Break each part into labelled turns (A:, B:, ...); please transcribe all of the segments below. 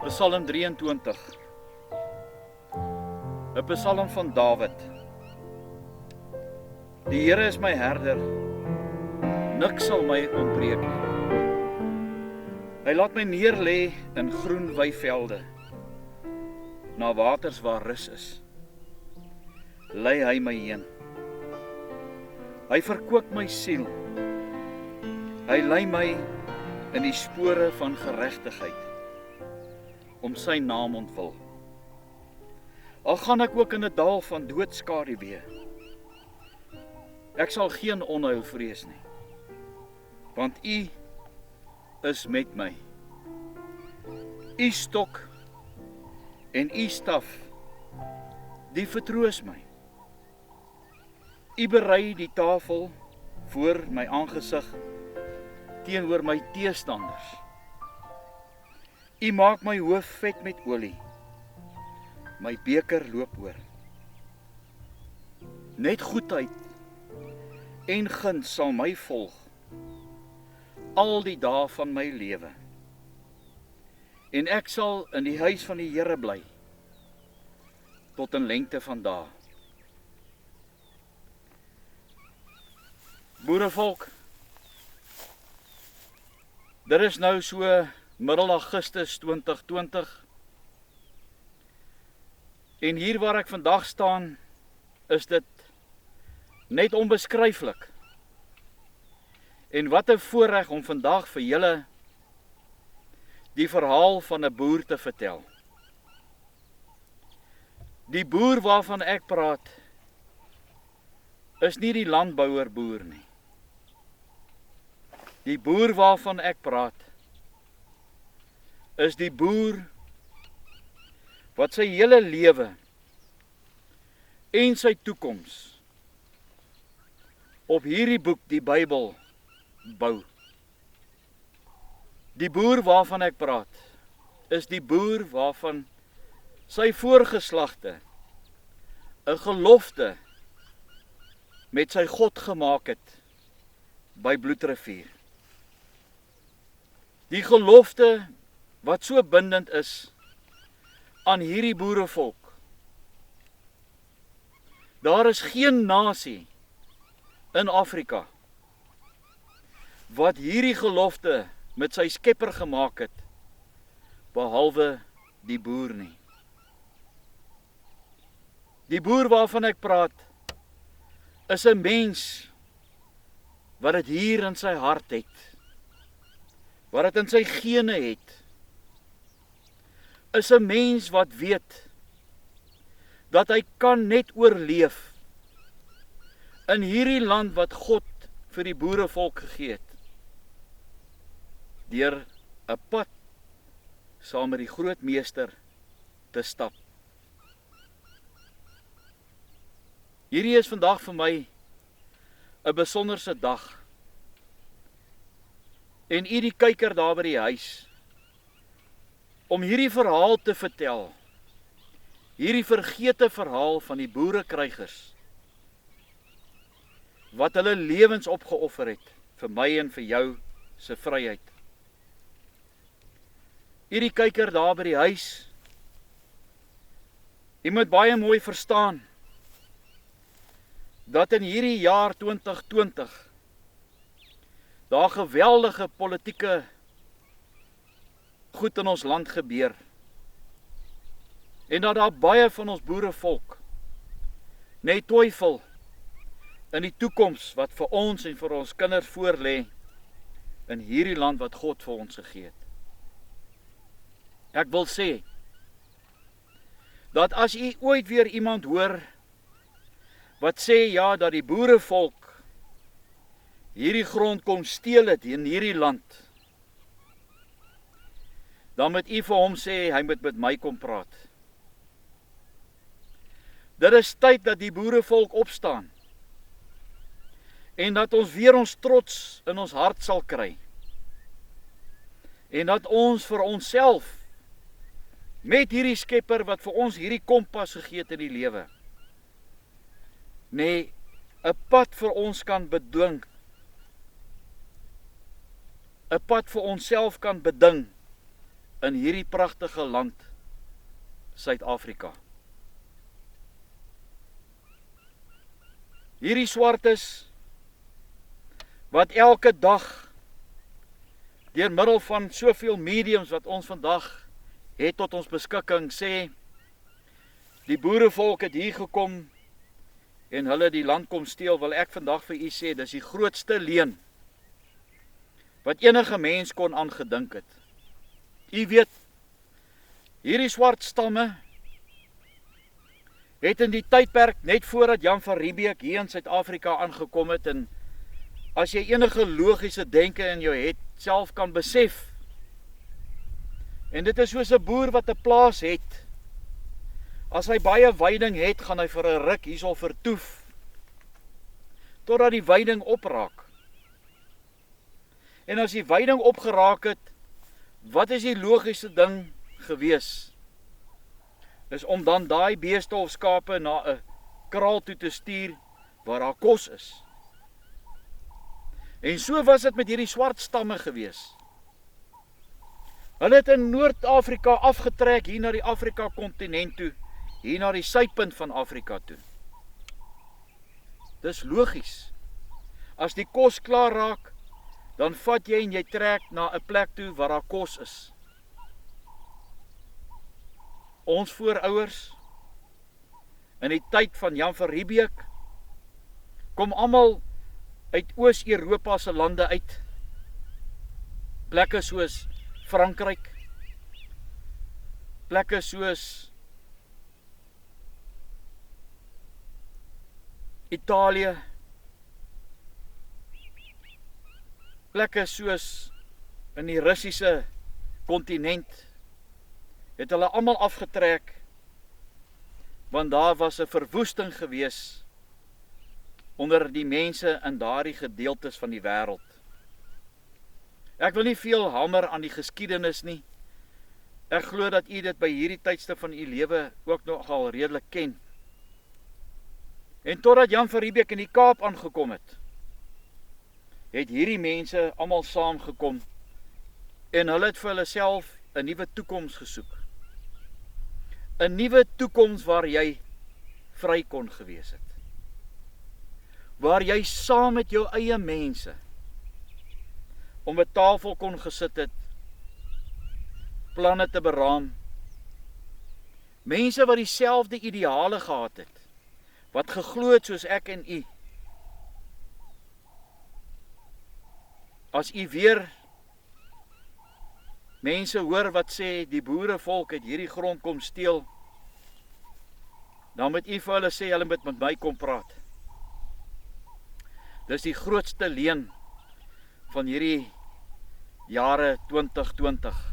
A: Psalm 23, 'n psalm van Dawid. Die Here is my herder, niks sal my ontbreek nie. Hy laat my neerlê in groen weivelde, na waters waar rus is. Lei hy my heen. Hy verkoop my siel. Hy lei my in die spore van geregtigheid, om sy naam ontwil. Al gaan ek ook in 'n dal van doodskaduwee, ek sal geen onheil vrees nie, want U is met my. U stok en U staf, die vertroos my. U berei die tafel voor my aangesig teenoor my teestanders. U maak my hoof vet met olie. My beker loop oor. Net goedheid en guns sal my volg al die dae van my lewe. En ek sal in die huis van die Here bly tot in lengte van dae. Boerevolk, dit is nou so middel Augustus 2020 en hier waar ek vandag staan, is dit net onbeskryflik. En wat 'n voorreg om vandag vir julle die verhaal van 'n boer te vertel. Die boer waarvan ek praat, is nie die landbouer boer nie. Die boer waarvan ek praat, is die boer wat sy hele lewe en sy toekoms op hierdie boek, die Bybel, bou. Die boer waarvan ek praat, is die boer waarvan sy voorgeslagte 'n gelofte met sy God gemaak het by Bloedrivier. Die gelofte wat so bindend is aan hierdie boerevolk. Daar is geen nasie in Afrika wat hierdie gelofte met sy Skepper gemaak het, behalwe die boer nie. Die boer waarvan ek praat, is 'n mens wat dit hier in sy hart het, wat dit in sy gene het, is 'n mens wat weet dat hy kan net oorleef in hierdie land wat God vir die boerevolk gegee het, deur 'n pad saam met die grootmeester te stap. Hierdie is vandag vir my 'n besonderse dag. En u die kyker daar by die huis, om hierdie verhaal te vertel, hierdie vergete verhaal van die boerekrygers, wat hulle lewens opgeoffer het, vir my en vir jou se vryheid. Hierdie kyker daar by die huis, jy moet baie mooi verstaan, dat in hierdie jaar 2020, daar geweldige politieke goed in ons land gebeur, en dat daar baie van ons boerevolk net twyfel in die toekoms wat vir ons en vir ons kinders voorlê in hierdie land wat God vir ons gegee het. Ek wil sê, dat as u ooit weer iemand hoor, wat sê ja, dat die boerevolk hierdie grond kom steel het in hierdie land, dan moet u vir hom sê, hy moet met my kom praat. Dit is tyd dat die boerevolk opstaan, en dat ons weer ons trots in ons hart sal kry, en dat ons vir onsself, met hierdie Skepper wat vir ons hierdie kompas gegee het in die lewe, nee, 'n pad vir ons kan bedwing, 'n pad vir onsself kan beding, in hierdie pragtige land, Suid-Afrika. Hierdie swartes, wat elke dag, deur middel van soveel mediums wat ons vandag het tot ons beskikking, sê, die boerevolk het hier gekom, en hulle die land kom steel, wil ek vandag vir u sê, dis die grootste leuen, wat enige mens kon aangedink het. U weet, hierdie swart stamme, het in die tydperk net voordat Jan van Riebeeck hier in Suid-Afrika aangekom het, en as jy enige logiese denke in jou het, self kan besef, en dit is soos 'n boer wat 'n plaas het, as hy baie weiding het, gaan hy vir 'n ruk hierso vertoef, totdat die weiding opraak. En as die weiding opgeraak het, wat is die logiese ding gewees? Is om dan daai beeste of skape na 'n kraal toe te stuur, waar daar kos is. En so was dit met hierdie swart stamme gewees. Hulle het in Noord-Afrika afgetrek, hier na die Afrika-kontinent toe, hier na die suidpunt van Afrika toe. Dis logies. As die kos klaar raak, dan vat jy en jy trek na 'n plek toe waar daar kos is. Ons voorouers, in die tyd van Jan van Riebeeck, kom almal uit Oos-Europa se lande uit. Plekke soos Frankryk, plekke soos Italië, plekke soos in die Russiese kontinent, het hulle almal afgetrek, want daar was 'n verwoesting gewees onder die mense in daardie gedeeltes van die wêreld. Ek wil nie veel hamer aan die geskiedenis nie. Ek glo dat u dit by hierdie tydstip van u lewe ook nogal redelik ken. En totdat Jan van Riebeeck in die Kaap aangekom het hierdie mense almal saamgekom en hulle het vir hulle self 'n nuwe toekoms gesoek. 'n Nuwe toekoms waar jy vry kon gewees het. Waar jy saam met jou eie mense om 'n tafel kon gesit het, planne te beraam. Mense wat dieselfde ideale gehad het, wat geglo het soos ek en u. As u weer mense hoor wat sê die boerevolk het hierdie grond kom steel, dan moet u vir hulle sê hulle moet met my kom praat. Dis die grootste leuen van hierdie jare 2020.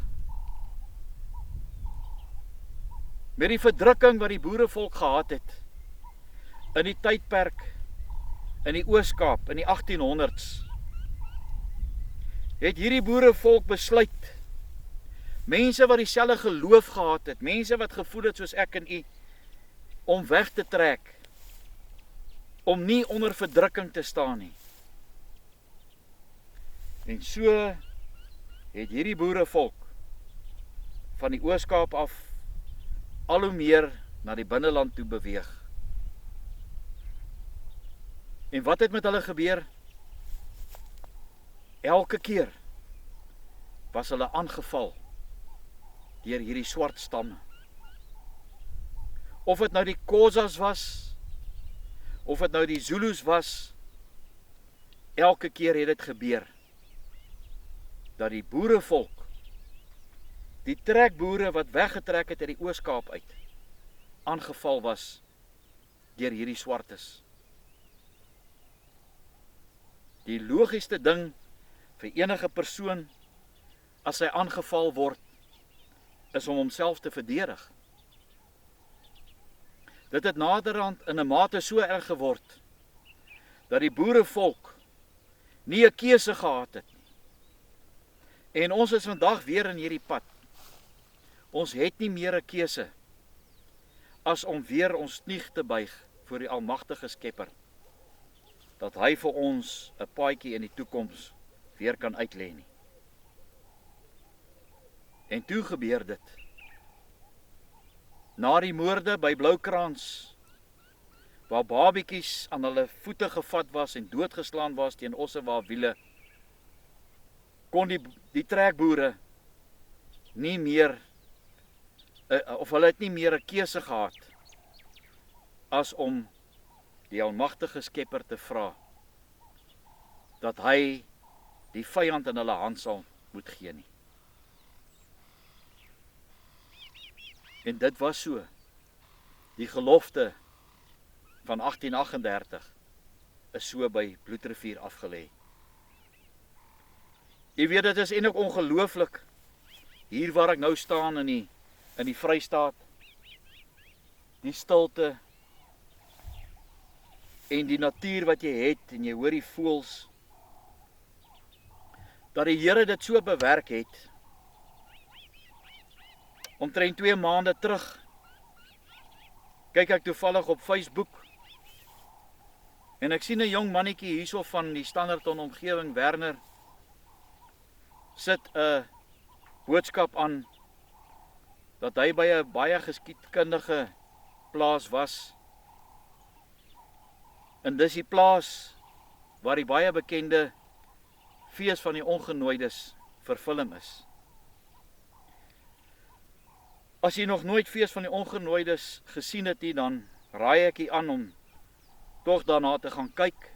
A: Met die verdrukking wat die boerevolk gehad het in die tydperk in die Oos-Kaap in die 1800s, het hierdie boerevolk besluit, mense wat dieselfde geloof gehad het, mense wat gevoel het soos ek en u, om weg te trek, om nie onder verdrukking te staan nie. En so het hierdie boerevolk van die Oos-Kaap af al hoe meer na die binneland toe beweeg. En wat het met hulle gebeur? Elke keer was hulle aangeval deur hierdie swart stamme. Of dit nou die Khoisas was, of dit nou die Zulus was, elke keer het dit gebeur, dat die boerevolk, die trekboere wat weggetrek het uit die Oos-Kaap uit, aangeval was deur hierdie swartes. Die logiesste ding vir enige persoon, as hy aangeval word, is om homself te verdedig. Dit het naderhand in 'n mate so erg geword, dat die boerevolk nie 'n keuse gehad het nie. En ons is vandag weer in hierdie pad. Ons het nie meer 'n keuse as om weer ons knie te buig voor die almagtige Skepper, dat hy vir ons 'n paadjie in die toekoms weer kan uitlê nie. En toe gebeur dit. Na die moorde by Bloukrans, waar babiekies aan hulle voete gevat was en doodgeslaan was teen Ossewa wiele, kon die trekboere nie meer, of hulle het nie meer 'n keuse gehad, as om die almagtige Skepper te vra, dat hy die vyand in hulle hand sal moet gee nie. En dit was so, die gelofte van 1838 is so by Bloedrivier afgelê. Jy weet, dit is eintlik ongelooflik, hier waar ek nou staan in die Vrystaat, die stilte, en die natuur wat jy het, en jy hoor die voëls, dat die Here dit so bewerk het, omtrent 2 maande terug, kyk ek toevallig op Facebook, en ek sien 'n jong mannetjie hierso van die Standerton omgewing, Werner, sit 'n boodskap aan, dat hy by 'n baie geskiedkundige plaas was, en dis die plaas waar die baie bekende fees van die ongenooides verfilm is. As jy nog nooit fees van die ongenooides gesien het nie, dan raai ek jy aan om tog daarna te gaan kyk,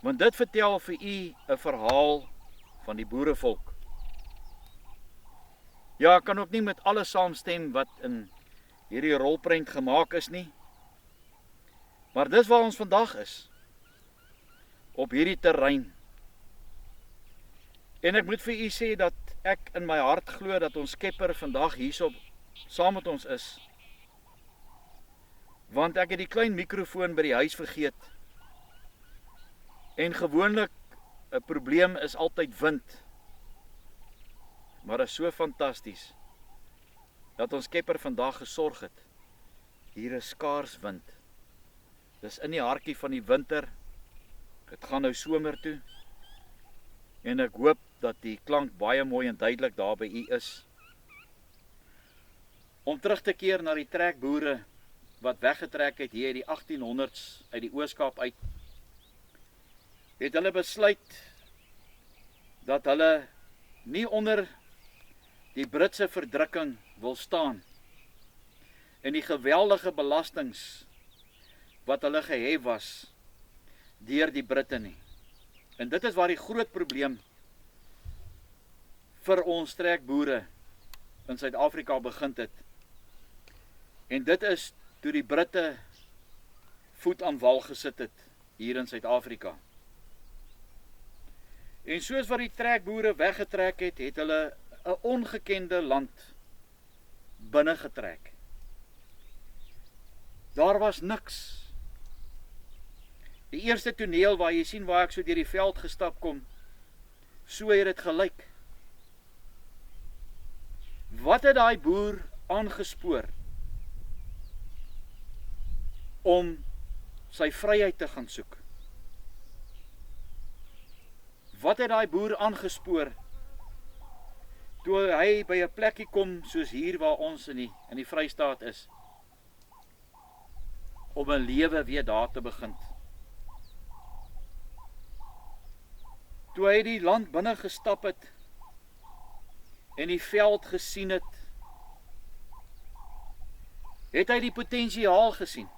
A: want dit vertel vir u 'n verhaal van die boerevolk. Ja, ek kan ook nie met alles saamstem wat in hierdie rolprent gemaak is nie, maar dis waar ons vandag is, op hierdie terrein. En ek moet vir u sê dat ek in my hart glo dat ons Skepper vandag hierso saam met ons is. Want ek het die klein mikrofoon by die huis vergeet. En gewoonlik 'n probleem is altyd wind. Maar dit is so fantasties dat ons Skepper vandag gesorg het. Hier is skaars wind. Dis in die hartjie van die winter. Dit gaan nou somer toe. En ek hoop dat die klank baie mooi en duidelik daar by u is. Om terug te keer na die trekboere wat weggetrek het hier uit die 1800s uit die Oos-Kaap uit, het hulle besluit dat hulle nie onder die Britse verdrukking wil staan en die geweldige belastings wat hulle gehef was deur die Britte nie. En dit is waar die groot probleem vir ons trekboere in Suid-Afrika begin het. En dit is toe die Britte voet aan wal gesit het hier in Suid-Afrika. En soos wat die trekboere weggetrek het, het hulle 'n ongekende land binne getrek. Daar was niks. Die eerste toneel waar jy sien waar ek so deur die veld gestap kom, so het dit gelyk. Wat het daai boer aangespoor om sy vryheid te gaan soek? Wat het daai boer aangespoor toe hy by 'n plekkie kom soos hier waar ons in die Vrystaat is, om 'n lewe weer daar te begin? Toe hy die land binne gestap het en die veld gesien het, het hy die potensiaal gesien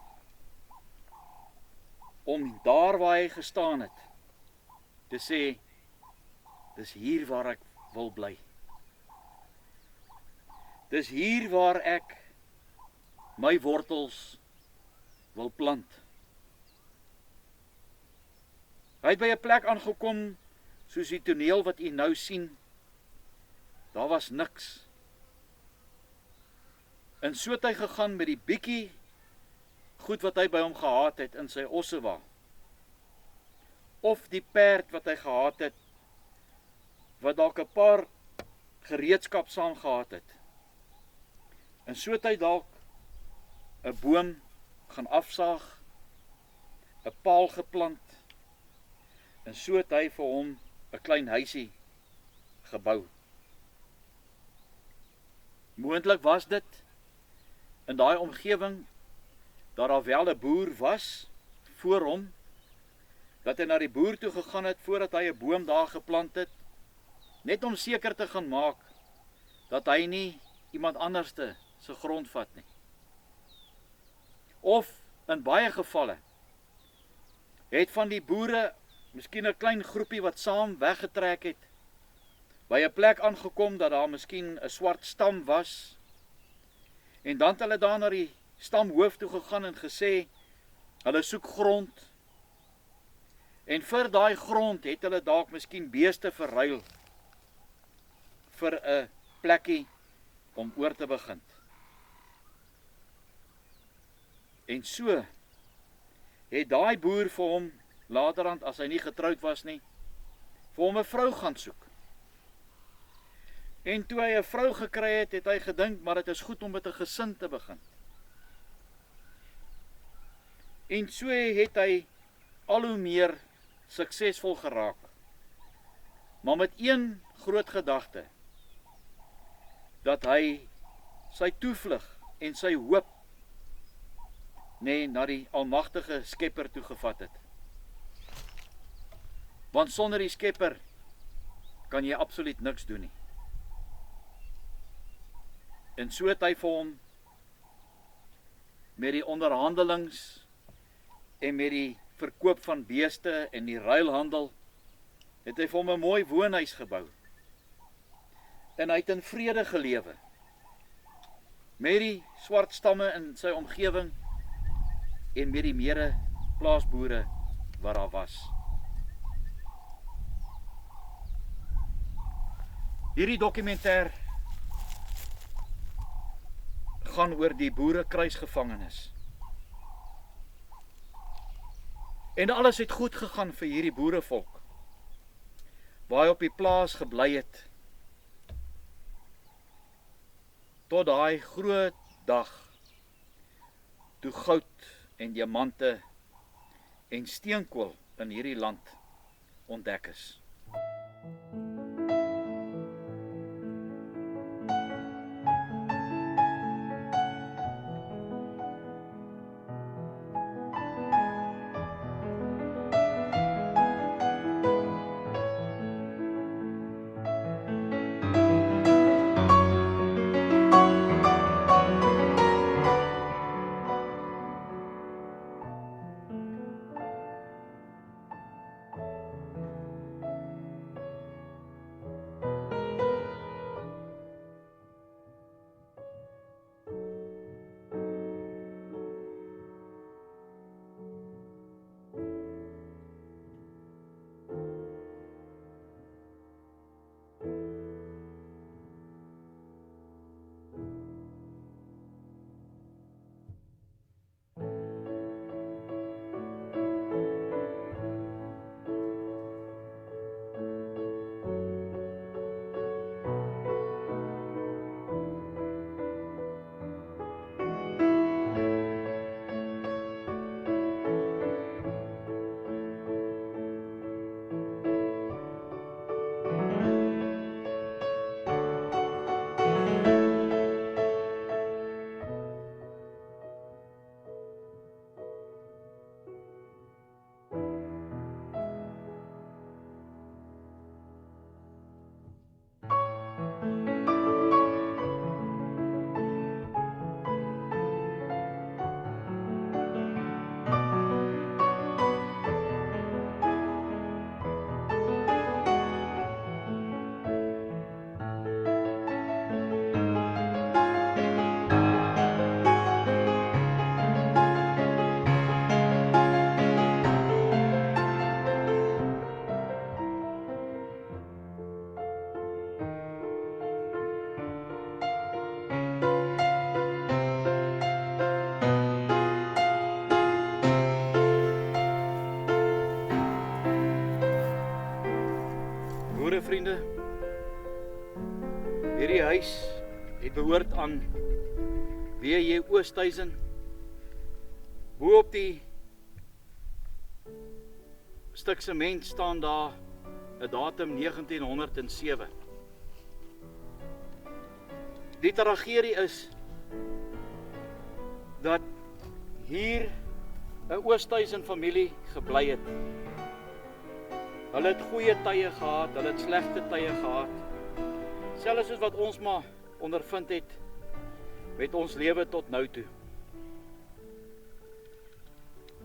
A: om daar waar hy gestaan het te sê, dis hier waar ek wil bly. Dis hier waar ek my wortels wil plant. Hy het by 'n plek aangekom soos die toneel wat u nou sien. Daar was niks. En so het hy gegaan met die bietjie goed wat hy by hom gehad het in sy Ossewa. Of die perd wat hy gehad het, wat dalk 'n paar gereedskap saam gehad het. En so het hy dalk 'n boom gaan afsaag, 'n paal geplant, en so het hy vir hom 'n klein huisie gebou. Moontlik was dit in daai omgewing dat daar wel 'n boer was voor hom, dat hy na die boer toe gegaan het voordat hy 'n boom daar geplant het, net om seker te gaan maak dat hy nie iemand anderste se grond vat nie. Of in baie gevalle het van die boere, miskien 'n klein groepie wat saam weggetrek het, by 'n plek aangekom dat daar miskien 'n swart stam was, en dan het hulle daar na die stamhoof toe gegaan en gesê, hulle soek grond, en vir daai grond het hulle dalk miskien beeste verruil vir 'n plekkie om oor te begin. En so het daai boer vir hom laterand, as hy nie getroud was nie, vir hom 'n vrou gaan soek. En toe hy 'n vrou gekry het, het hy gedink, maar dit is goed om met 'n gesin te begin. En so het hy al hoe meer suksesvol geraak. Maar met een groot gedagte, dat hy sy toevlug en sy hoop na die almagtige Skepper toe gevat het. Want sonder die Skepper kan jy absoluut niks doen nie. En so het hy vir hom met die onderhandelings en met die verkoop van beeste en die ruilhandel, het hy vir hom 'n mooi woonhuis gebou. En hy het in vrede gelewe met die swart stamme in sy omgewing en met die mede plaasboere wat daar was. Hierdie dokumentêr gaan oor die boerekruisgevangenis. En alles het goed gegaan vir hierdie boerevolk, waar hy op die plaas gebly het, tot daai groot dag, toe goud en diamante en steenkool in hierdie land ontdek is. Vriende, hierdie huis het behoort aan W.J. Oosthuizen. Bo op die stuk sement staan daar 'n datum 1907. Die tragedie is dat hier 'n Oosthuizen familie gebly het. Hulle het goeie tye gehad, hulle het slegte tye gehad. Selfs soos wat ons maar ondervind het met ons lewe tot nou toe.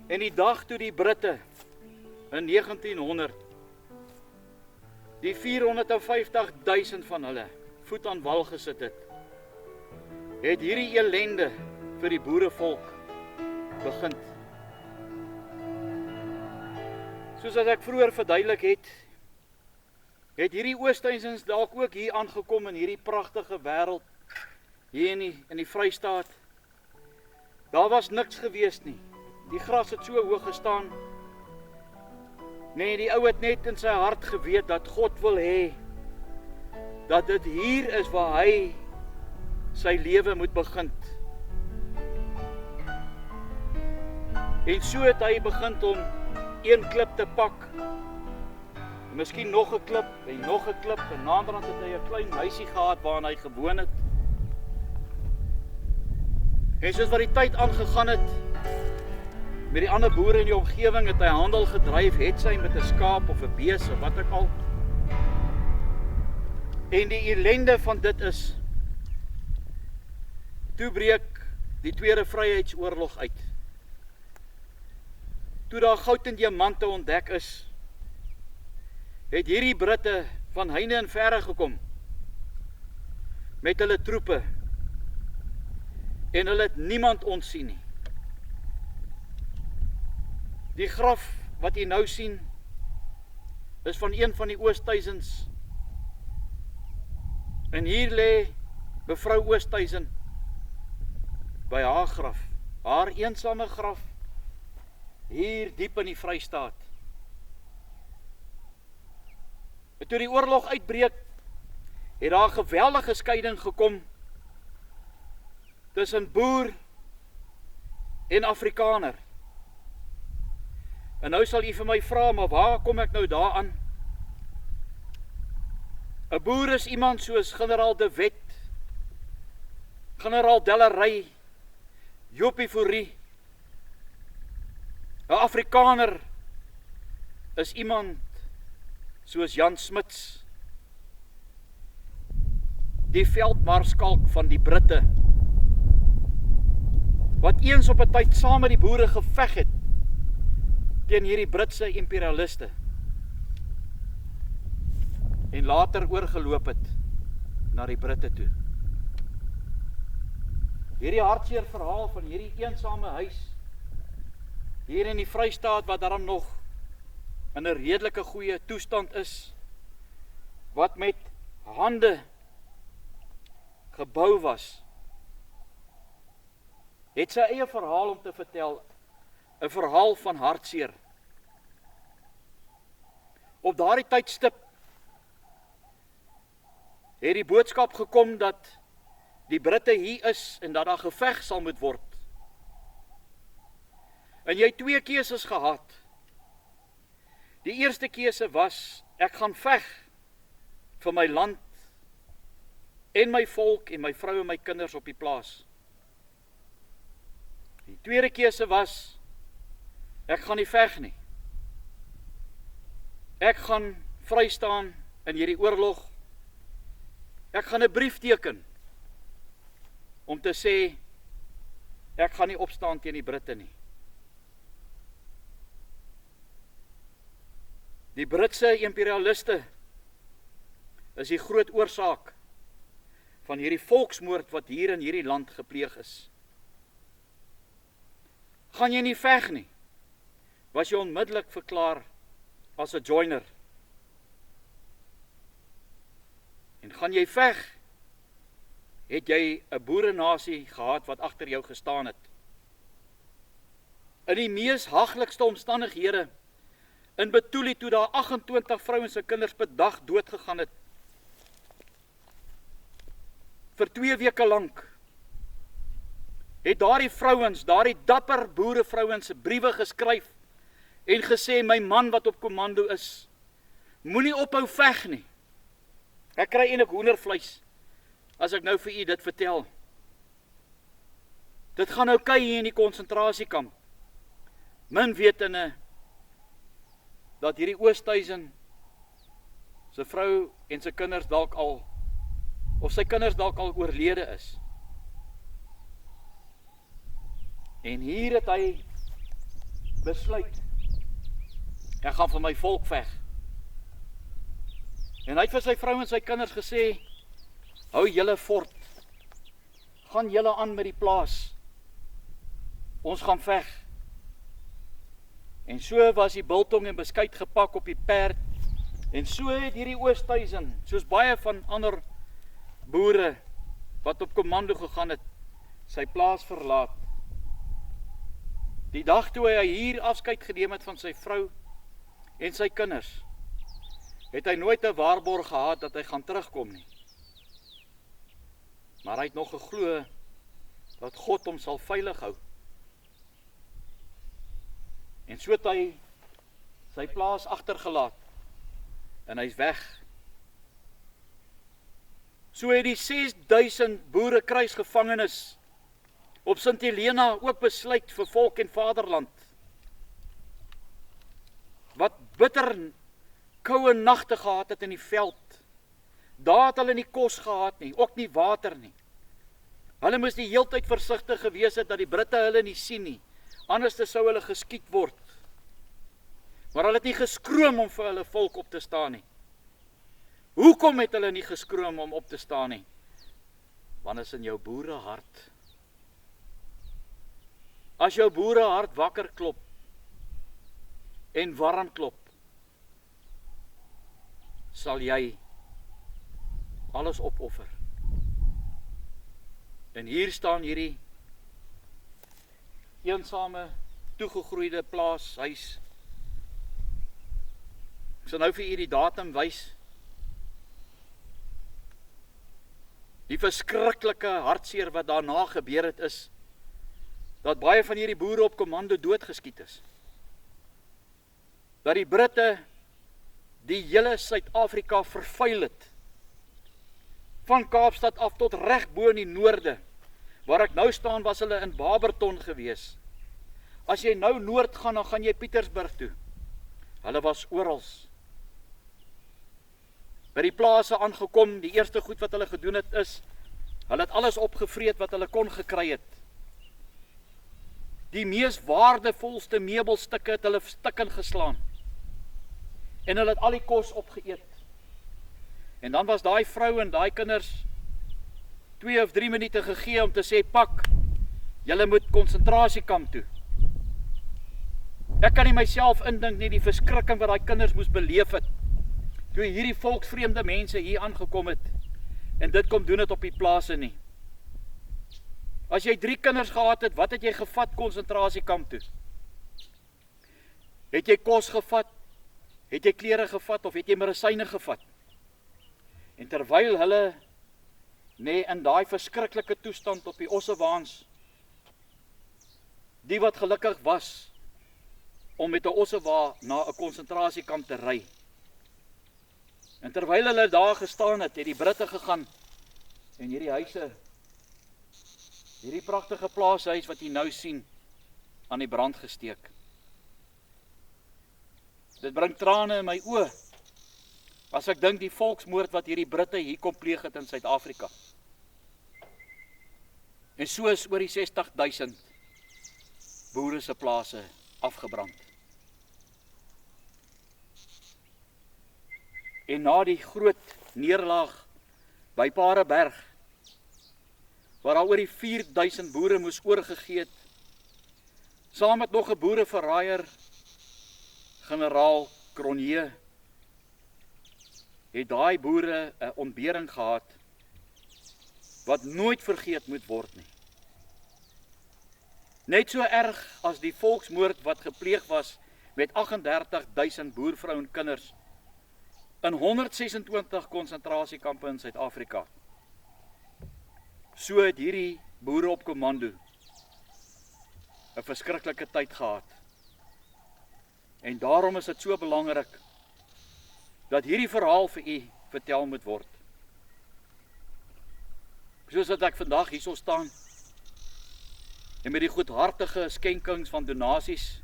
A: En die dag toe die Britte in 1900 die 450.000 van hulle voet aan wal gesit het, het hierdie ellende vir die boerevolk begin. Soos as ek vroeër verduidelik het hierdie Oosthuisens dalk ook hier aangekom in hierdie pragtige wêreld, hier in die Vrystaat. Daar was niks gewees nie. Die gras het so hoog gestaan. Nee, die ou het net in sy hart geweet dat God wil hê dat dit hier is waar hy sy lewe moet begin. En so het hy begin om een klip te pak. En miskien nog 'n klip en nog 'n klip en naderhand het hy 'n klein huisie gehad waarin hy gewoon het. En soos wat die tyd aangegaan het, met die ander boere in die omgewing het hy handel gedryf, het sy met 'n skaap of 'n bees of wat ook al. En die ellende van dit is, toe breek die Tweede Vryheidsoorlog uit. Toe daar goud en diamante ontdek is, het hierdie Britte van heinde en verre gekom met hulle troepe en hulle het niemand ontsien nie. Die graf wat jy nou sien is van een van die Oosthuisens. En hier lê mevrou Oosthuizen by haar graf, haar eensame graf, hier diep in die Vrystaat. En toe die oorlog uitbreek, het daar 'n geweldige skeiding gekom tussen boer en Afrikaner. En nou sal u vir my vra, maar waar kom ek nou daaraan? 'n Boer is iemand soos generaal De Wet, generaal Dellery, Jopie Fourie. 'n Afrikaner is iemand soos Jan Smuts, die veldmarskalk van die Britte, wat eens op 'n tyd saam met die boere geveg het teen hierdie Britse imperialiste en later oorgeloop het na die Britte toe. Hierdie hartseer verhaal van hierdie eensame huis hier in die Vrystaat wat daarom nog in 'n redelike goeie toestand is, wat met hande gebou was, het sy eie verhaal om te vertel, 'n verhaal van hartseer. Op daardie tydstip het die boodskap gekom dat die Britte hier is en dat daar geveg sal moet word. En jy het twee keuses gehad. Die eerste keuse was, ek gaan veg vir my land en my volk en my vrou en my kinders op die plaas. Die tweede keuse was, ek gaan nie veg nie. Ek gaan vrystaan in hierdie oorlog. Ek gaan 'n brief teken om te sê, ek gaan nie opstaan teen die Britte nie. Die Britse imperialiste is die groot oorsaak van hierdie volksmoord wat hier in hierdie land gepleeg is. Gaan jy nie veg nie, was jy onmiddellik verklaar as 'n joiner. En gaan jy veg, het jy 'n boerenasie gehad wat agter jou gestaan het. In die mees haglikste omstandighede, in Betuli toe daar 28 vrouens en kinders per dag doodgegaan het, vir 2 weke lank, het daardie vrouens, daardie dapper boerevrouens briewe geskryf en gesê, my man wat op kommando is, moenie ophou veg nie. Ek kry eintlik hoendervleis as ek nou vir u dit vertel. Dit gaan oukei hier in die konsentrasiekamp. Min wetende dat hierdie Oosthuizen sy vrou en sy kinders dalk al, of sy kinders dalk al oorlede is. En hier het hy besluit, ek gaan vir my volk veg. En hy het vir sy vrou en sy kinders gesê, hou julle fort, gaan julle aan met die plaas, ons gaan veg. En so was die biltong en beskuit gepak op die perd, en so het hierdie Oosthuizen, soos baie van ander boere, wat op kommando gegaan het, sy plaas verlaat. Die dag toe hy hier afskeid geneem het van sy vrou en sy kinders, het hy nooit 'n waarborg gehad dat hy gaan terugkom nie. Maar hy het nog geglo dat God hom sal veilig hou. En so het hy sy plaas agtergelaat en hy's weg. So het die 6000 boere kruisgevangenes op Sint Helena ook besluit vir volk en vaderland. Wat bitter koue nagte gehad het in die veld. Daar het hulle nie kos gehad nie, ook nie water nie. Hulle moes die heeltyd versigtig gewees het dat die Britte hulle nie sien nie. Anders sou hulle geskiet word. Maar hulle het nie geskroom om vir hulle volk op te staan nie. Hoekom het hulle nie geskroom om op te staan nie? Want is in jou boerehart. As jou boerehart wakker klop en warm klop, sal jy alles opoffer. En hier staan hierdie eensame, toegegroeide plaashuis. Ek sal nou vir u die datum wys. Die verskriklike hartseer wat daarna gebeur het is, dat baie van hierdie boere op kommando doodgeskiet is. Dat die Britte die hele Suid-Afrika vervuil het. Van Kaapstad af tot reg bo in die noorde. Waar ek nou staan was hulle in Barberton gewees. As jy nou noord gaan, dan gaan jy Pietersburg toe. Hulle was oral. By die plase aangekom, die eerste goed wat hulle gedoen het is, hulle het alles opgevreet wat hulle kon gekry het. Die mees waardevolste meubelstukke het hulle stukken geslaan. En hulle het al die kos opgeëet. En dan was daai vrou en daai kinders 2 of 3 minute gegee om te sê, pak, julle moet konsentrasiekamp toe. Ek kan nie myself indink nie die verskrikking wat daai kinders moes beleef het, toe hierdie volksvreemde mense hier aangekom het, en dit kom doen het op die plase nie. As jy 3 kinders gehad het, wat het jy gevat konsentrasiekamp toe? Het jy kos gevat? Het jy klere gevat of het jy medisyne gevat? En terwyl hulle in daai verskriklike toestand op die ossewaans, die wat gelukkig was om met 'n ossewa na 'n konsentrasiekamp te ry. En terwyl hulle daar gestaan het die Britte gegaan en hierdie huise, hierdie pragtige plaashuis wat jy nou sien, aan die brand gesteek. Dit bring trane in my oë, as ek dink die volksmoord wat hierdie Britte hier kom pleeg het in Suid-Afrika. En so is oor die 60.000 boere se plase afgebrand. En na die groot neerlaag by Paardeberg, waar daar oor die 4000 boere moes oorgegee het, saam met nog 'n boereverraaier, generaal Cronje, het daai boere 'n ontbering gehad, wat nooit vergeet moet word nie. Net so erg as die volksmoord wat gepleeg was met 38.000 boervrou en kinders in 126 konsentrasiekampe in Suid-Afrika. So het hierdie boere op kommando 'n verskriklike tyd gehad. En daarom is dit so belangrik dat hierdie verhaal vir u vertel moet word. Soos dat ek vandag hierso staan, en met die goedhartige skenkings van donasies,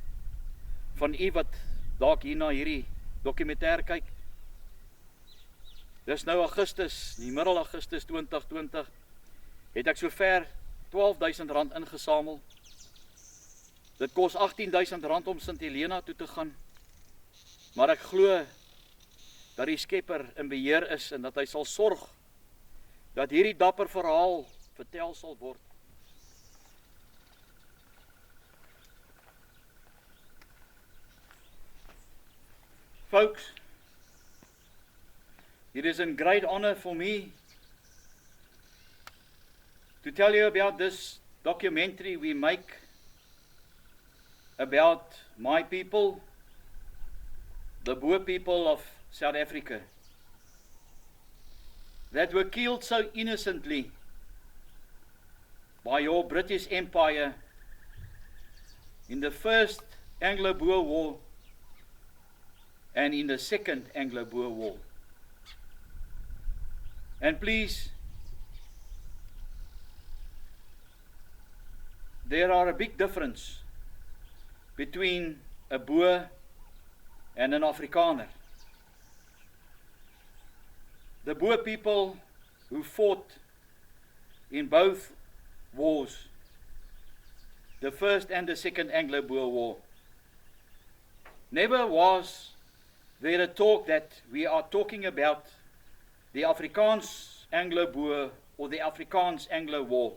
A: van u wat dalk hier na hierdie dokumentêr kyk. Dis nou Augustus, die middel Augustus 2020, het ek sover R12.000 ingesamel. Dit kos R18.000 om Sint Helena toe te gaan, maar ek glo dat die Skepper in beheer is en dat hy sal sorg dat hierdie dapper verhaal vertel sal word. Folks, it is a great honor for me to tell you about this documentary we make about my people, the Boer people of South Africa, that were killed so innocently by your British Empire in the First Anglo-Boer War and in the Second Anglo-Boer War. And please, there are a big difference between a Boer and an Afrikaner. The Boer people who fought in both wars, the First and the Second Anglo-Boer War, never was there a talk that we are talking about the Afrikaans Anglo-Boer or the Afrikaans Anglo War.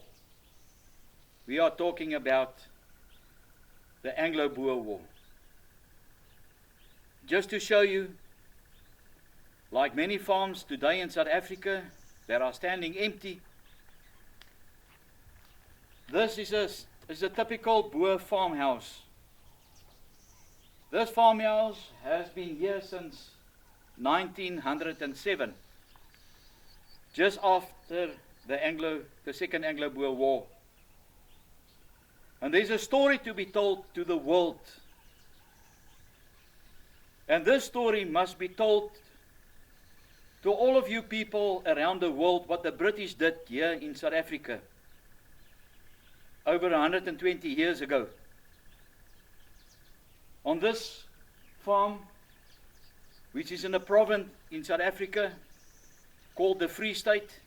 A: We are talking about the Anglo-Boer War. Just to show you, like many farms today in South Africa that are standing empty, this is a typical Boer farmhouse. This farmhouse has been here since 1907, just after the Second Anglo-Boer War. And there's a story to be told to the world. And this story must be told to all of you people around the world what the British did here in South Africa over 120 years ago. On this farm, which is in a province in South Africa called the Free State,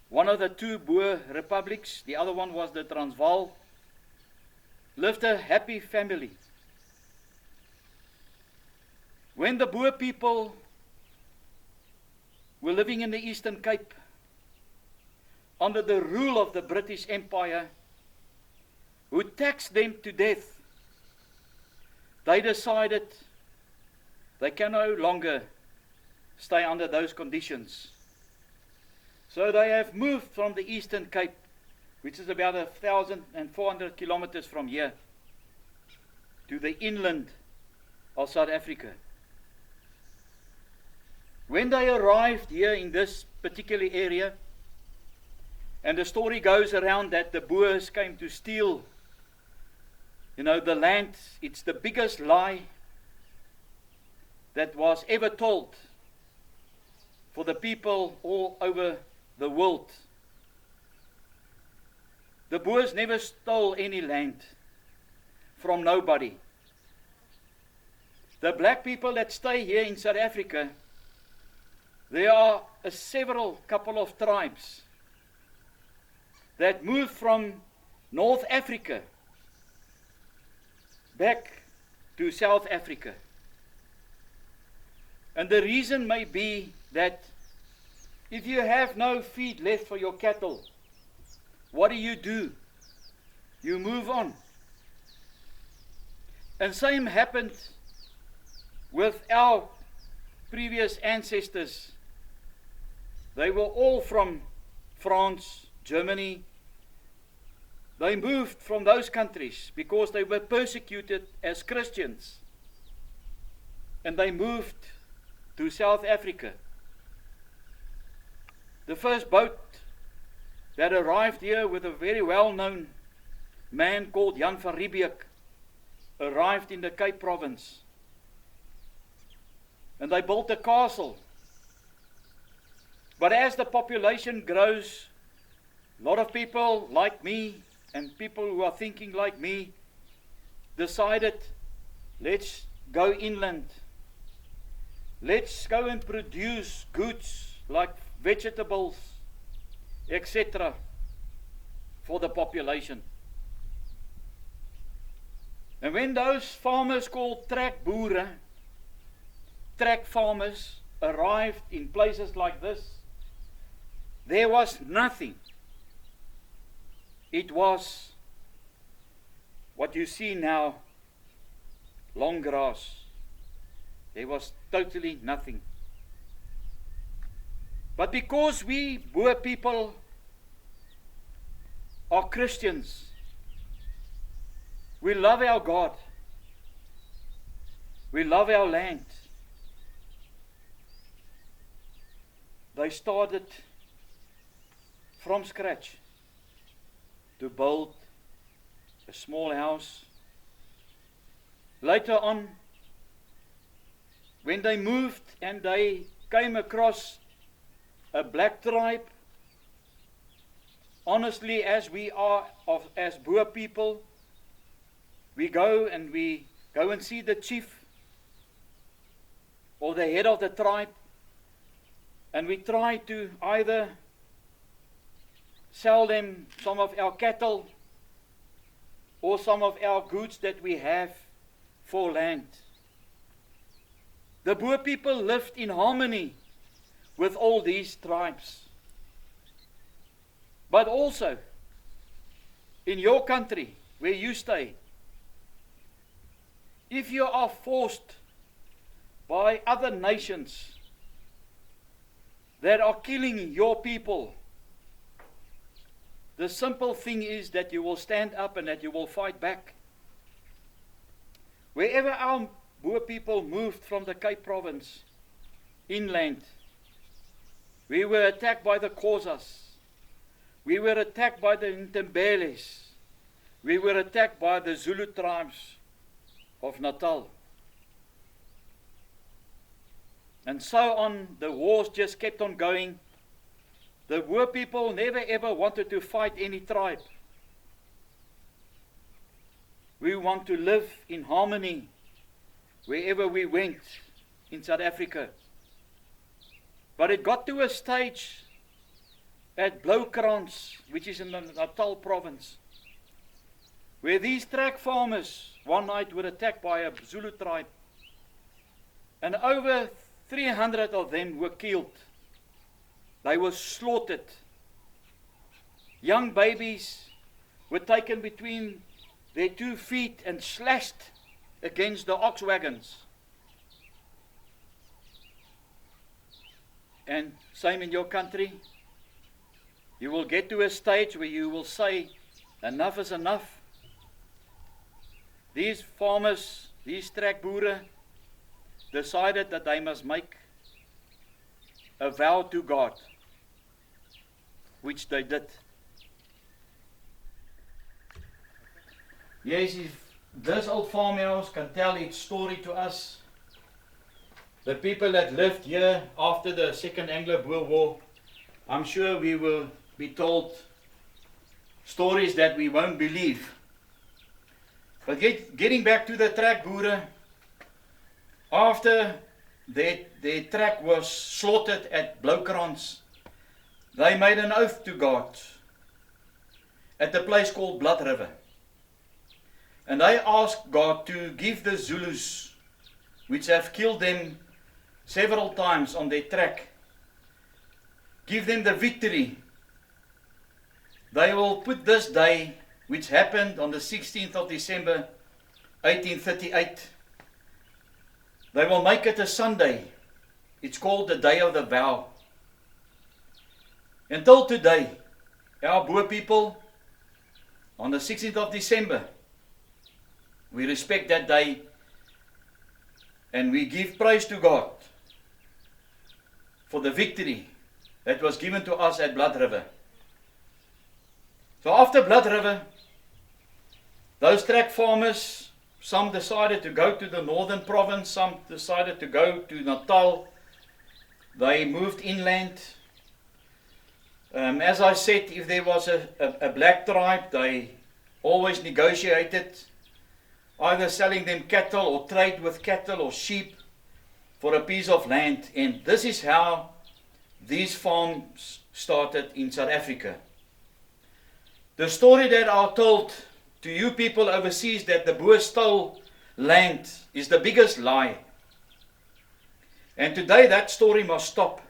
A: one of the two Boer republics, the other one was the Transvaal, lived a happy family. When the Boer people were living in the Eastern Cape, under the rule of the British Empire, who taxed them to death, they decided they can no longer stay under those conditions. So they have moved from the Eastern Cape, which is about 1,400 kilometers from here, to the inland of South Africa. When they arrived here in this particular area, and the story goes around that the Boers came to steal, the land, it's the biggest lie that was ever told for the people all over the world. The Boers never stole any land from nobody. The black people that stay here in South Africa, there are several couple of tribes that moved from North Africa back to South Africa. And the reason may be that if you have no feed left for your cattle, what do? You move on. And same happened with our previous ancestors. They were all from France, Germany. They moved from those countries because they were persecuted as Christians. And they moved to South Africa. The first boat that arrived here with a very well-known man called Jan van Riebeeck arrived in the Cape Province. And they built a castle. But as the population grows, A lot of people like me and people who are thinking like me decided, let's go inland. Let's go and produce goods like vegetables, etc. for the population. And when those farmers called trekboere, trek farmers, arrived in places like this, there was nothing. It was what you see now, long grass. There was totally nothing. But because we Boer people are Christians, we love our God, we love our land, they started from scratch to build a small house. Later on, when they moved and they came across a black tribe, honestly, as we are as Boer people, we go and see the chief or the head of the tribe, and we try to either sell them some of our cattle or some of our goods that we have for land. The Boer people lived in harmony with all these tribes. But also, in your country, where you stay, if you are forced by other nations that are killing your people, the simple thing is that you will stand up and that you will fight back. Wherever our Boer people moved from the Cape Province, inland, we were attacked by the Xhosas, we were attacked by the Ntembeles, we were attacked by the Zulu tribes of Natal. And so on, the wars just kept on going. The Boer people never ever wanted to fight any tribe. We want to live in harmony wherever we went in South Africa. But it got to a stage at Bloukrans, which is in the Natal province, where these trek farmers one night were attacked by a Zulu tribe, and over 300 of them were killed. They were slaughtered. Young babies were taken between their 2 feet and slashed against the ox wagons. And same in your country. You will get to a stage where you will say, enough is enough. These farmers, these trekboere, decided that they must make a vow to God, which they did. Yes, if this old farmhouse can tell its story to us, the people that lived here after the Second Anglo-Boer War, I'm sure we will be told stories that we won't believe. But getting back to the trekboere, after their trek was slaughtered at Bloukrans, they made an oath to God at a place called Blood River. And they asked God to give the Zulus, which have killed them several times on their trek, give them the victory. They will put this day, which happened on the 16th of December 1838, they will make it a Sunday. It's called the Day of the Vow. Until today, our Boer people, on the 16th of December, we respect that day and we give praise to God for the victory that was given to us at Blood River. So after Blood River, those trek farmers, some decided to go to the northern province, some decided to go to Natal. They moved inland. As I said, if there was a black tribe, they always negotiated, either selling them cattle or trade with cattle or sheep for a piece of land. And this is how these farms started in South Africa. The story that are told to you people overseas that the Boer stole land is the biggest lie. And today that story must stop.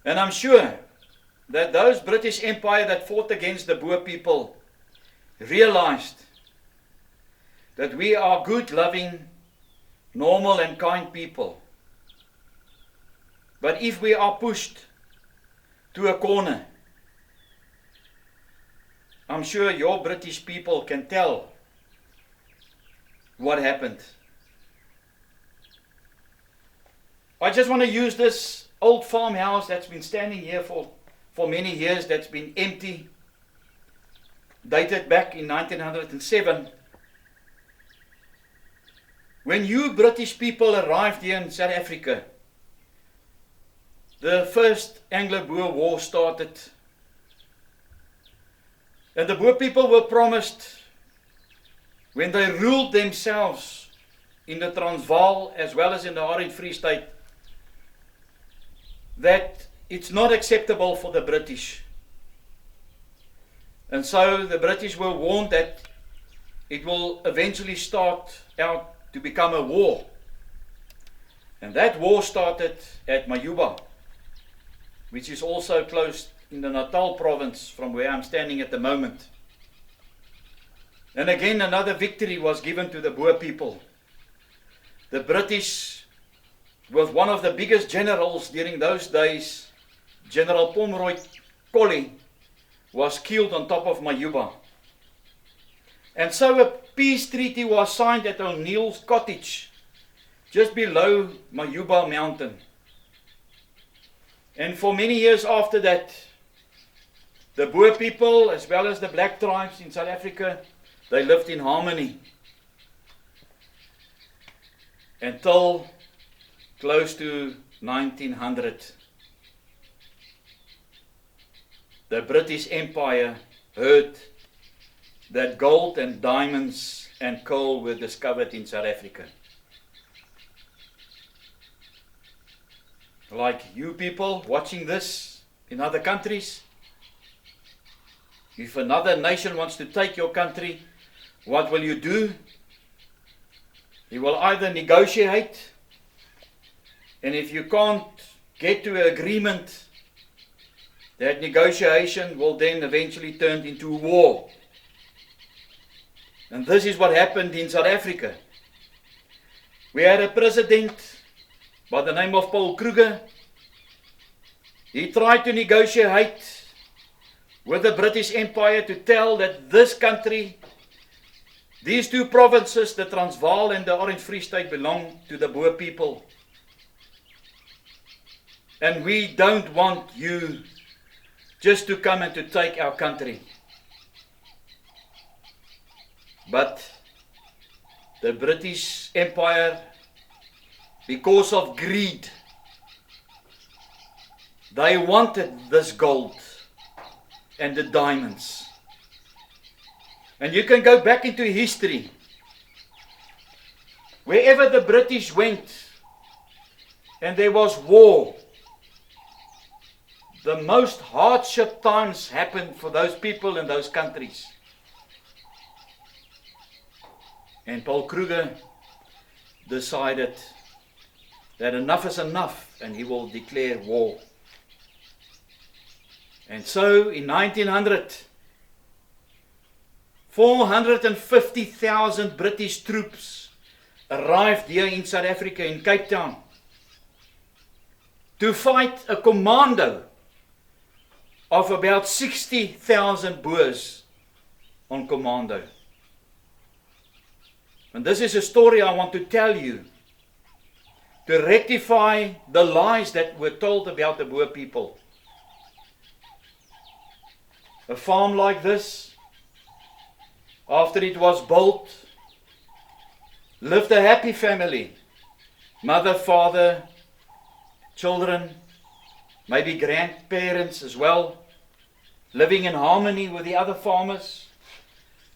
A: And I'm sure that those British Empire that fought against the Boer people realized that we are good, loving, normal and kind people. But if we are pushed to a corner, I'm sure your British people can tell what happened. I just want to use this old farmhouse that's been standing here for many years, that's been empty, dated back in 1907. When you British people arrived here in South Africa, the first Anglo-Boer War started. And the Boer people were promised, when they ruled themselves in the Transvaal as well as in the Orange Free State, that it's not acceptable for the British. And so the British were warned that it will eventually start out to become a war. And that war started at Majuba, which is also close in the Natal province from where I'm standing at the moment. And again another victory was given to the Boer people. The British, with one of the biggest generals during those days, General Pomeroy Colley, was killed on top of Majuba. And so a peace treaty was signed at O'Neill's cottage, just below Majuba mountain. And for many years after that, the Boer people, as well as the black tribes in South Africa, they lived in harmony. Until close to 1900. The British Empire heard that gold and diamonds and coal were discovered in South Africa. Like you people watching this in other countries, if another nation wants to take your country, what will you do? You will either negotiate, and if you can't get to an agreement, that negotiation will then eventually turn into war. And this is what happened in South Africa. We had a president by the name of Paul Kruger. He tried to negotiate with the British Empire to tell that this country, these two provinces, the Transvaal and the Orange Free State, belong to the Boer people. And we don't want you just to come and to take our country. But the British Empire, because of greed, they wanted this gold and the diamonds. And you can go back into history. Wherever the British went and there was war, the most hardship times happened for those people in those countries. And Paul Kruger decided that enough is enough, and he will declare war. And so in 1900, 450,000 British troops arrived here in South Africa, in Cape Town, to fight a commando of about 60,000 Boers on commando. And this is a story I want to tell you to rectify the lies that were told about the Boer people. A farm like this, after it was built, lived a happy family. Mother, father, children, maybe grandparents as well, living in harmony with the other farmers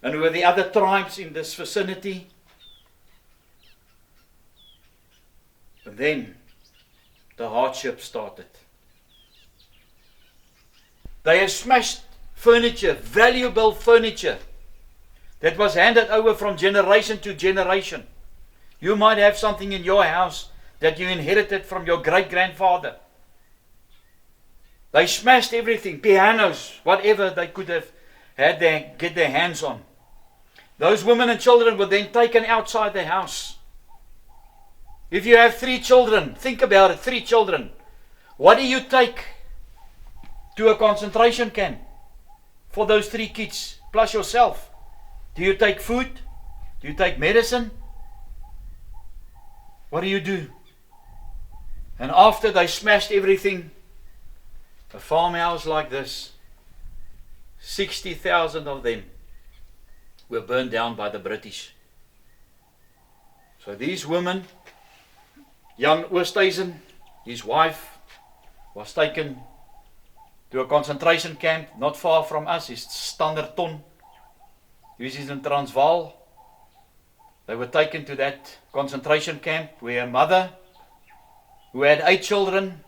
A: and with the other tribes in this vicinity. And then the hardship started. They have smashed furniture, valuable furniture, that was handed over from generation to generation. You might have something in your house that you inherited from your great-grandfather. They smashed everything, pianos, whatever they could have had get their hands on. Those women and children were then taken outside the house. If you have 3 children, think about it, 3 children. What do you take to a concentration camp for those 3 kids, plus yourself? Do you take food? Do you take medicine? What do you do? And after they smashed everything, a farmhouse like this, 60,000 of them were burned down by the British. So these women, Jan Oosthuizen, his wife, was taken to a concentration camp not far from us, is Standerton, which is in Transvaal. They were taken to that concentration camp where a mother who had 8 children,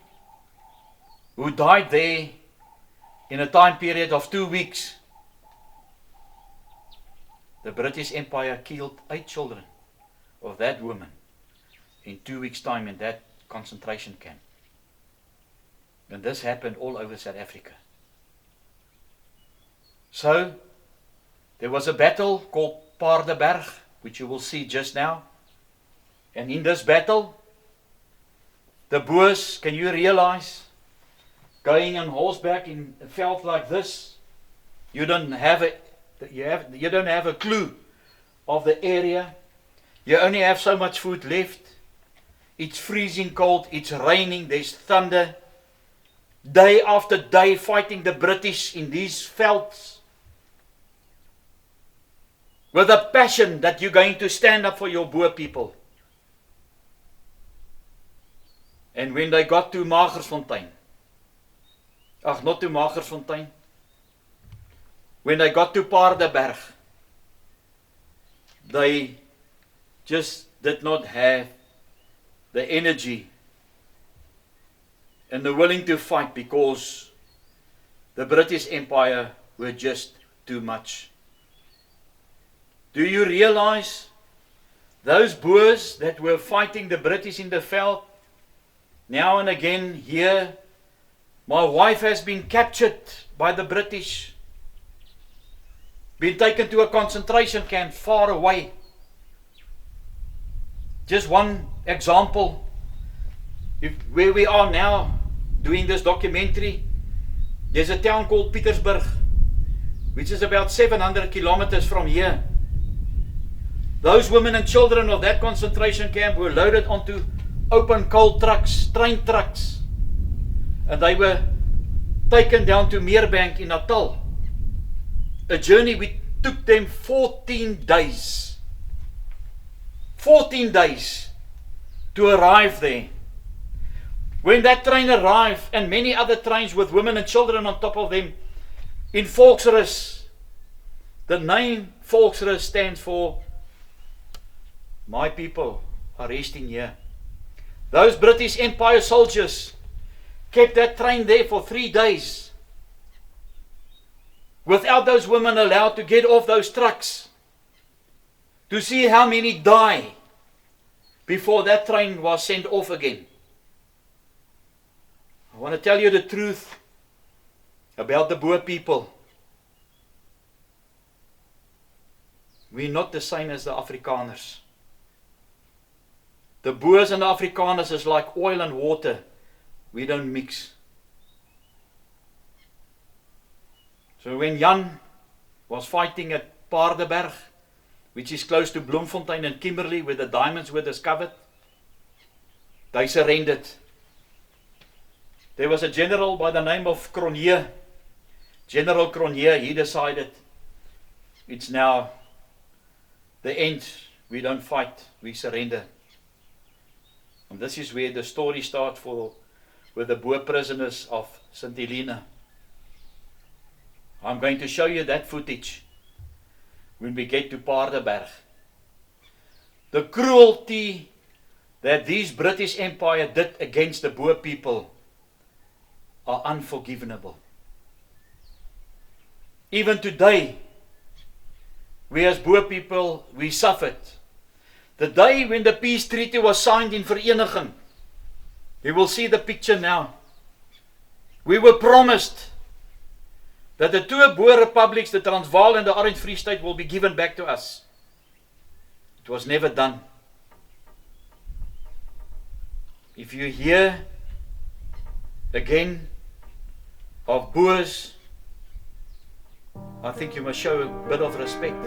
A: who died there in a time period of 2 weeks. The British Empire killed 8 children of that woman in 2 weeks' time in that concentration camp. And this happened all over South Africa. So, there was a battle called Paardeberg, which you will see just now. And in this battle, the Boers, can you realize, going on horseback in a veld like this, you don't have a clue of the area. You only have so much food left. It's freezing cold, it's raining, there's thunder. Day after day fighting the British in these velds. With a passion that you're going to stand up for your Boer people. And when they got to Magersfontein, not to Magersfontein, when they got to Paardeberg, they just did not have the energy and the willing to fight because the British Empire were just too much. Do you realize those Boers that were fighting the British in the veld, now and again here, my wife has been captured by the British, been taken to a concentration camp far away. Just one example, where we are now doing this documentary, there's a town called Pietersburg, which is about 700 kilometers from here. Those women and children of that concentration camp were loaded onto open coal trucks, train trucks, and they were taken down to Meerbank in Natal. A journey which took them 14 days. 14 days to arrive there. When that train arrived, and many other trains with women and children on top of them, in Volksrus, the name Volksrus stands for my people are resting here. Those British Empire soldiers kept that train there for 3 days without those women allowed to get off those trucks to see how many die before that train was sent off again. I want to tell you the truth about the Boer people. We're not the same as the Afrikaners. The Boers and the Afrikaners is like oil and water. We don't mix. So when Jan was fighting at Paardeberg, which is close to Bloemfontein and Kimberley, where the diamonds were discovered, they surrendered. There was a general by the name of Cronje. General Cronje, he decided, it's now the end. We don't fight, we surrender. And this is where the story starts for with the Boer prisoners of St. Helena. I'm going to show you that footage when we get to Paardeberg. The cruelty that these British Empire did against the Boer people are unforgivable. Even today, we as Boer people, we suffered. The day when the peace treaty was signed in Vereniging, you will see the picture now. We were promised that the two Boer republics, the Transvaal and the Orange Free State, will be given back to us. It was never done. If you hear again of Boers, I think you must show a bit of respect.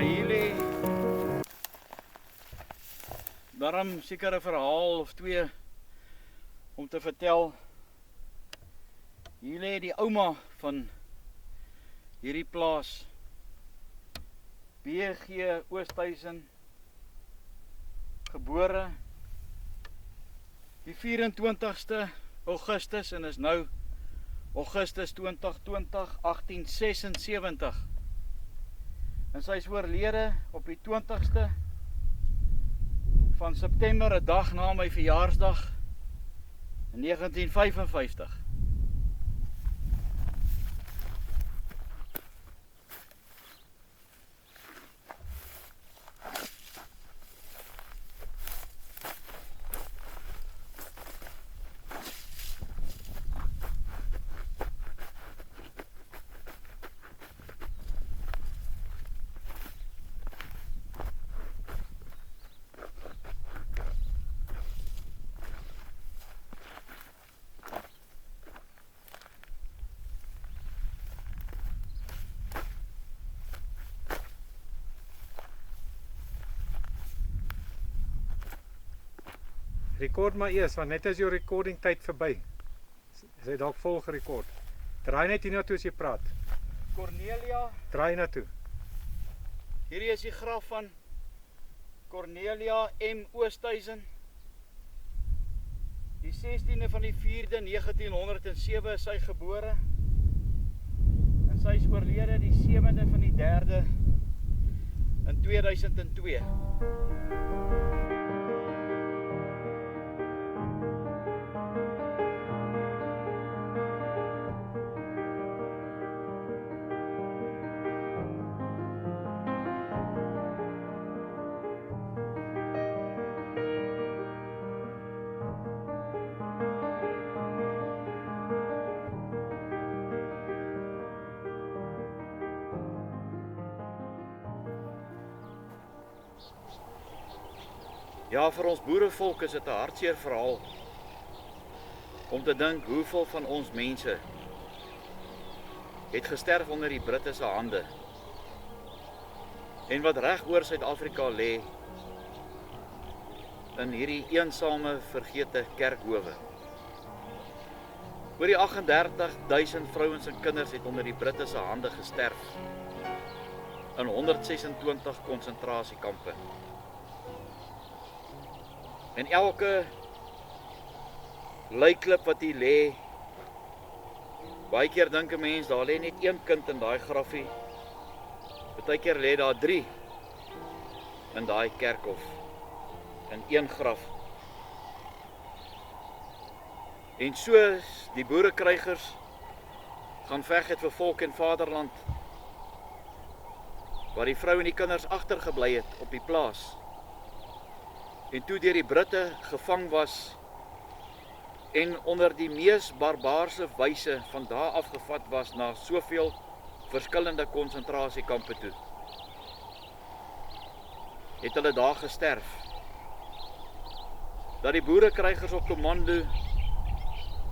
A: Hier lê daarom seker 'n verhaal of twee om te vertel. Hier lê die ouma van hierdie plaas, B.G. Oosthuizen, gebore die 24ste Augustus en is nou Augustus 2020, 1876. En sy is oorlede op die 20ste van September, 'n dag na my verjaarsdag in 1955.
B: Rekord maar eers, want net as jou recording tyd verby. Is hy dalk vol gerekord. Draai net hier na toe as jy praat.
A: Cornelia,
B: Draai na toe.
A: hierdie is die graf van Cornelia M. Oosthuizen. Die 16de van die 4de 1907 is sy gebore. En sy is oorlede die 7de van die 3de in 2002. Ja, vir ons boerevolk is dit 'n hartseer verhaal om te dink hoeveel van ons mense het gesterf onder die Britte se hande. En wat reg oor Suid-Afrika lê in hierdie eensame, vergete kerkhowe. Oor die 38.000 vrouens en kinders het onder die Britte se hande gesterf in 126 konsentrasiekampe. En elke lijkklip wat hier lê, baie keer dink 'n mens, daar lê net een kind in daai grafie. Partykeer lê daar 3 in daai kerkhof, in een graf. En soos die boerekrygers gaan veg het vir volk en vaderland, waar die vrou en die kinders agtergebly het op die plaas. En toe deur die Britte gevang was en onder die mees barbaarse wyse van daar afgevat was na soveel verskillende konsentrasiekampe toe, het hulle daar gesterf. Dat die boerekrygers op kommando,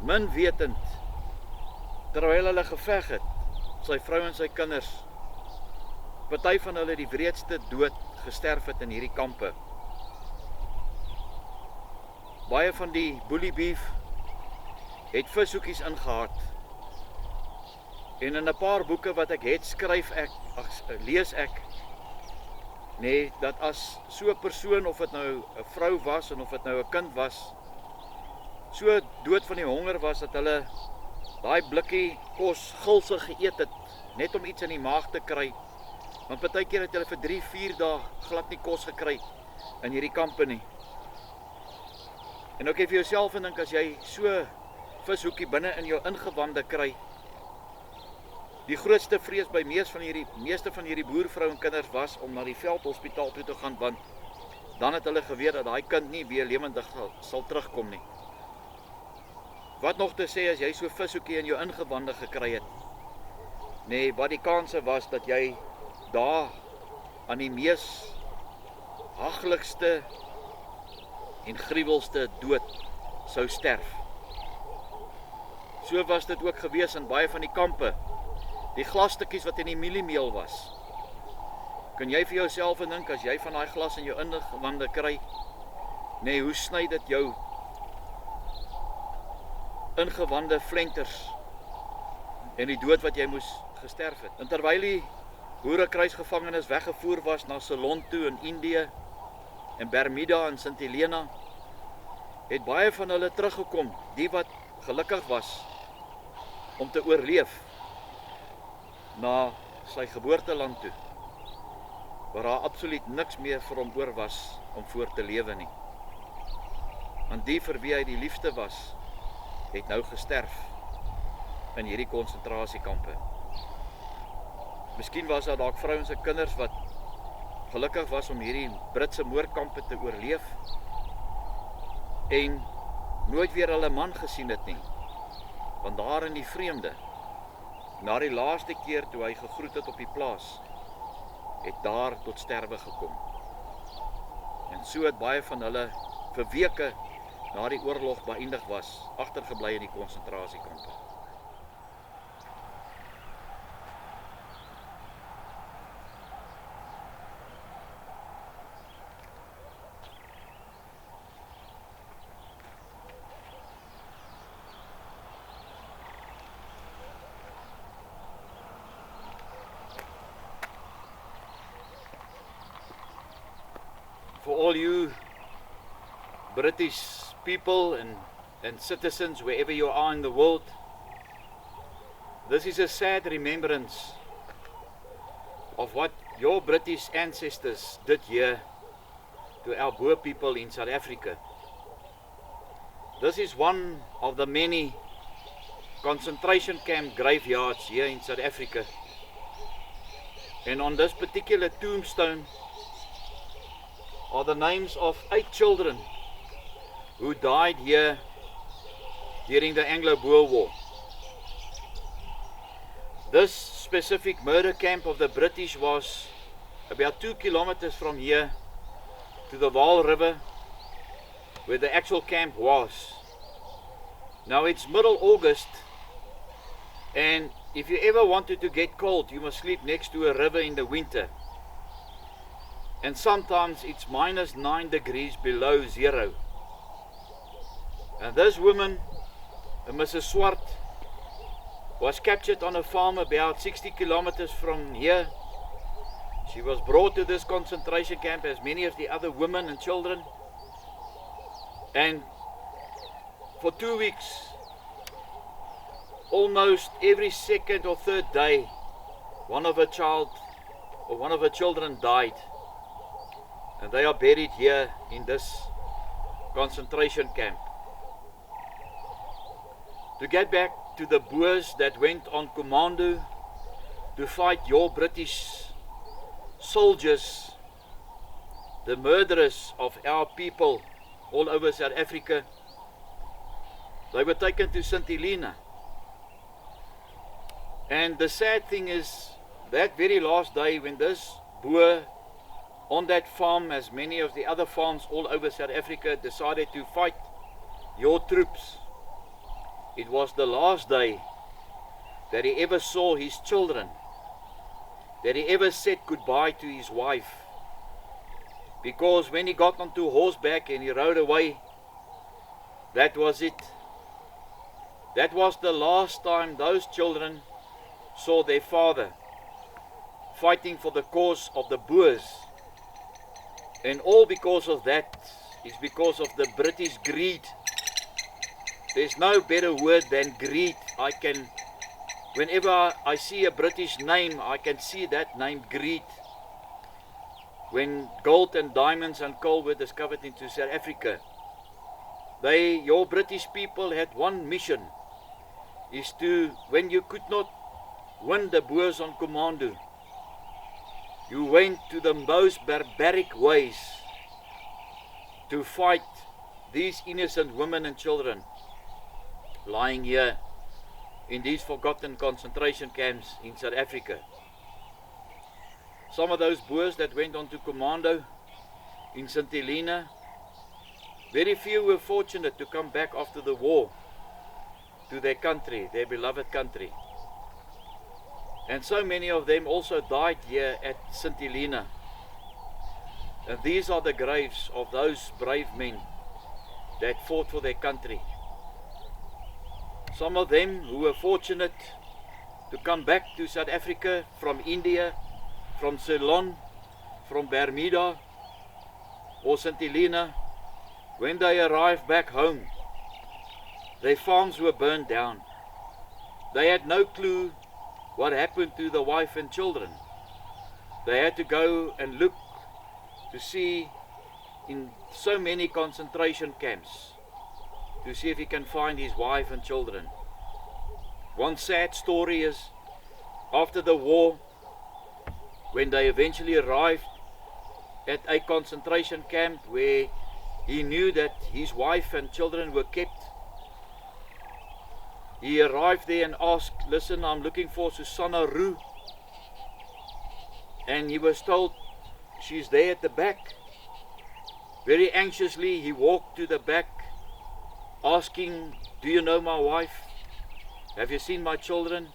A: min wetend, terwyl hulle geveg het, sy vrou en sy kinders, party van hulle die wreedste dood gesterf het in hierdie kampe. Baie van die bully beef het vishoekies ingehaat. En in 'n paar boeke wat ek het, lees ek, nee, dat as so 'n persoon, of dit nou 'n vrou was en of dit nou 'n kind was, so dood van die honger was dat hulle daai blikkie kos gulsig geëet het, net om iets in die maag te kry. Want partykeer het hulle vir 3-4 dae glad nie kos gekry in hierdie kampe nie. En ook vir jouself en dink, as jy so vishoekie binne in jou ingewande kry, die grootste vrees by meeste van hierdie boervrou en kinders was om na die veldhospitaal toe te gaan, want dan het hulle geweet dat daai kind nie weer lewendig sal terugkom nie. Wat nog te sê as jy so vishoekie in jou ingewande gekry het? Nee, wat die kanse was dat jy daar aan die mees haglikste en gruwelste dood sou sterf. So was dit ook gewees in baie van die kampe. Die glasstukkies wat in die mieliemeel was. Kan jy vir jouself dink, as jy van daai glas in jou ingewande kry, nee, hoe sny dit jou ingewande flenters en die dood wat jy moes gesterf het. En terwyl die boerekruisgevangenes weggevoer was na Ceylon toe in Indië en Bermuda en Sint Helena, het baie van hulle teruggekom, die wat gelukkig was om te oorleef na sy geboorteland toe, waar daar absoluut niks meer vir hom oor was om voor te lewe nie. Want die vir wie hy die liefste was, het nou gesterf in hierdie konsentrasiekampe. Miskien was daar dalk vrouens en kinders wat gelukkig was om hierdie Britse moordkampe te oorleef en nooit weer hulle man gesien het nie. Want daar in die vreemde, na die laaste keer toe hy gegroet het op die plaas, het daar tot sterwe gekom. En so het baie van hulle vir weke na die oorlog beëindig was, agtergebly in die konsentrasiekampe. all you British people and citizens wherever you are in the world, this is a sad remembrance of what your British ancestors did here to our Boer people in South Africa. This is one of the many concentration camp graveyards here in South Africa. And on this particular tombstone are the names of 8 children who died here during the Anglo-Boer War. This specific murder camp of the British was about 2 kilometers from here to the Vaal River, where the actual camp was. Now it's middle August, and if you ever wanted to get cold, you must sleep next to a river in the winter. And sometimes it's -9 degrees below zero. And this woman, Mrs. Swart, was captured on a farm about 60 kilometers from here. She was brought to this concentration camp as many of the other women and children. And for 2 weeks, almost every second or third day, one of her children died. And they are buried here in this concentration camp. To get back to the Boers that went on commando to fight your British soldiers, the murderers of our people all over South Africa, they were taken to St. Helena. And the sad thing is, that very last day when this Boer on that farm, as many of the other farms all over South Africa, decided to fight your troops, it was the last day that he ever saw his children, that he ever said goodbye to his wife. Because when he got onto horseback and he rode away, that was it. That was the last time those children saw their father fighting for the cause of the Boers. And all because of that is because of the British greed. There's no better word than greed. Whenever I see a British name, I can see that name, greed. When gold and diamonds and coal were discovered into South Africa, your British people had one mission, is to, when you could not win the Boers on commando, you went to the most barbaric ways to fight these innocent women and children lying here in these forgotten concentration camps in South Africa. Some of those Boers that went on to commando in St. Helena, very few were fortunate to come back after the war to their country, their beloved country. And so many of them also died here at St. Helena. And these are the graves of those brave men that fought for their country. Some of them who were fortunate to come back to South Africa from India, from Ceylon, from Bermuda or St. Helena, when they arrived back home, their farms were burned down. They had no clue what happened to the wife and children. They had to go and look to see in so many concentration camps to see if he can find his wife and children. One sad story is, after the war, when they eventually arrived at a concentration camp where he knew that his wife and children were kept, he arrived there and asked, "Listen, I'm looking for Susanna Roux." And he was told, "She's there at the back." Very anxiously, he walked to the back, asking, "Do you know my wife? Have you seen my children?"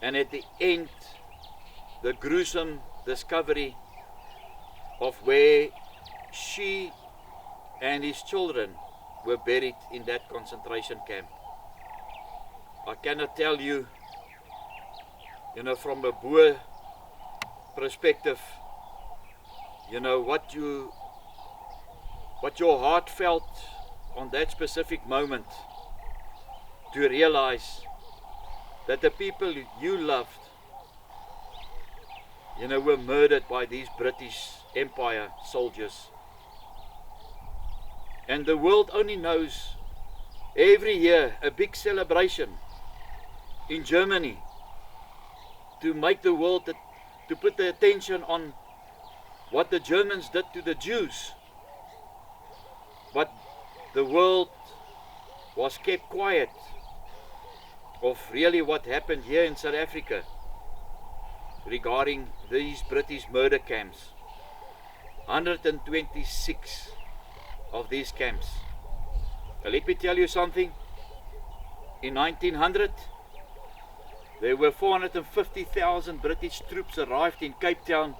A: And at the end, the gruesome discovery of where she and his children were buried in that concentration camp. I cannot tell you, from a Boer perspective, you know, what your heart felt on that specific moment, to realize that the people you loved, you know, were murdered by these British Empire soldiers. And the world only knows every year a big celebration in Germany to make the world, to put the attention on what the Germans did to the Jews. But the world was kept quiet of really what happened here in South Africa regarding these British murder camps. 126 of these camps. Now let me tell you something. In 1900, there were 450,000 British troops arrived in Cape Town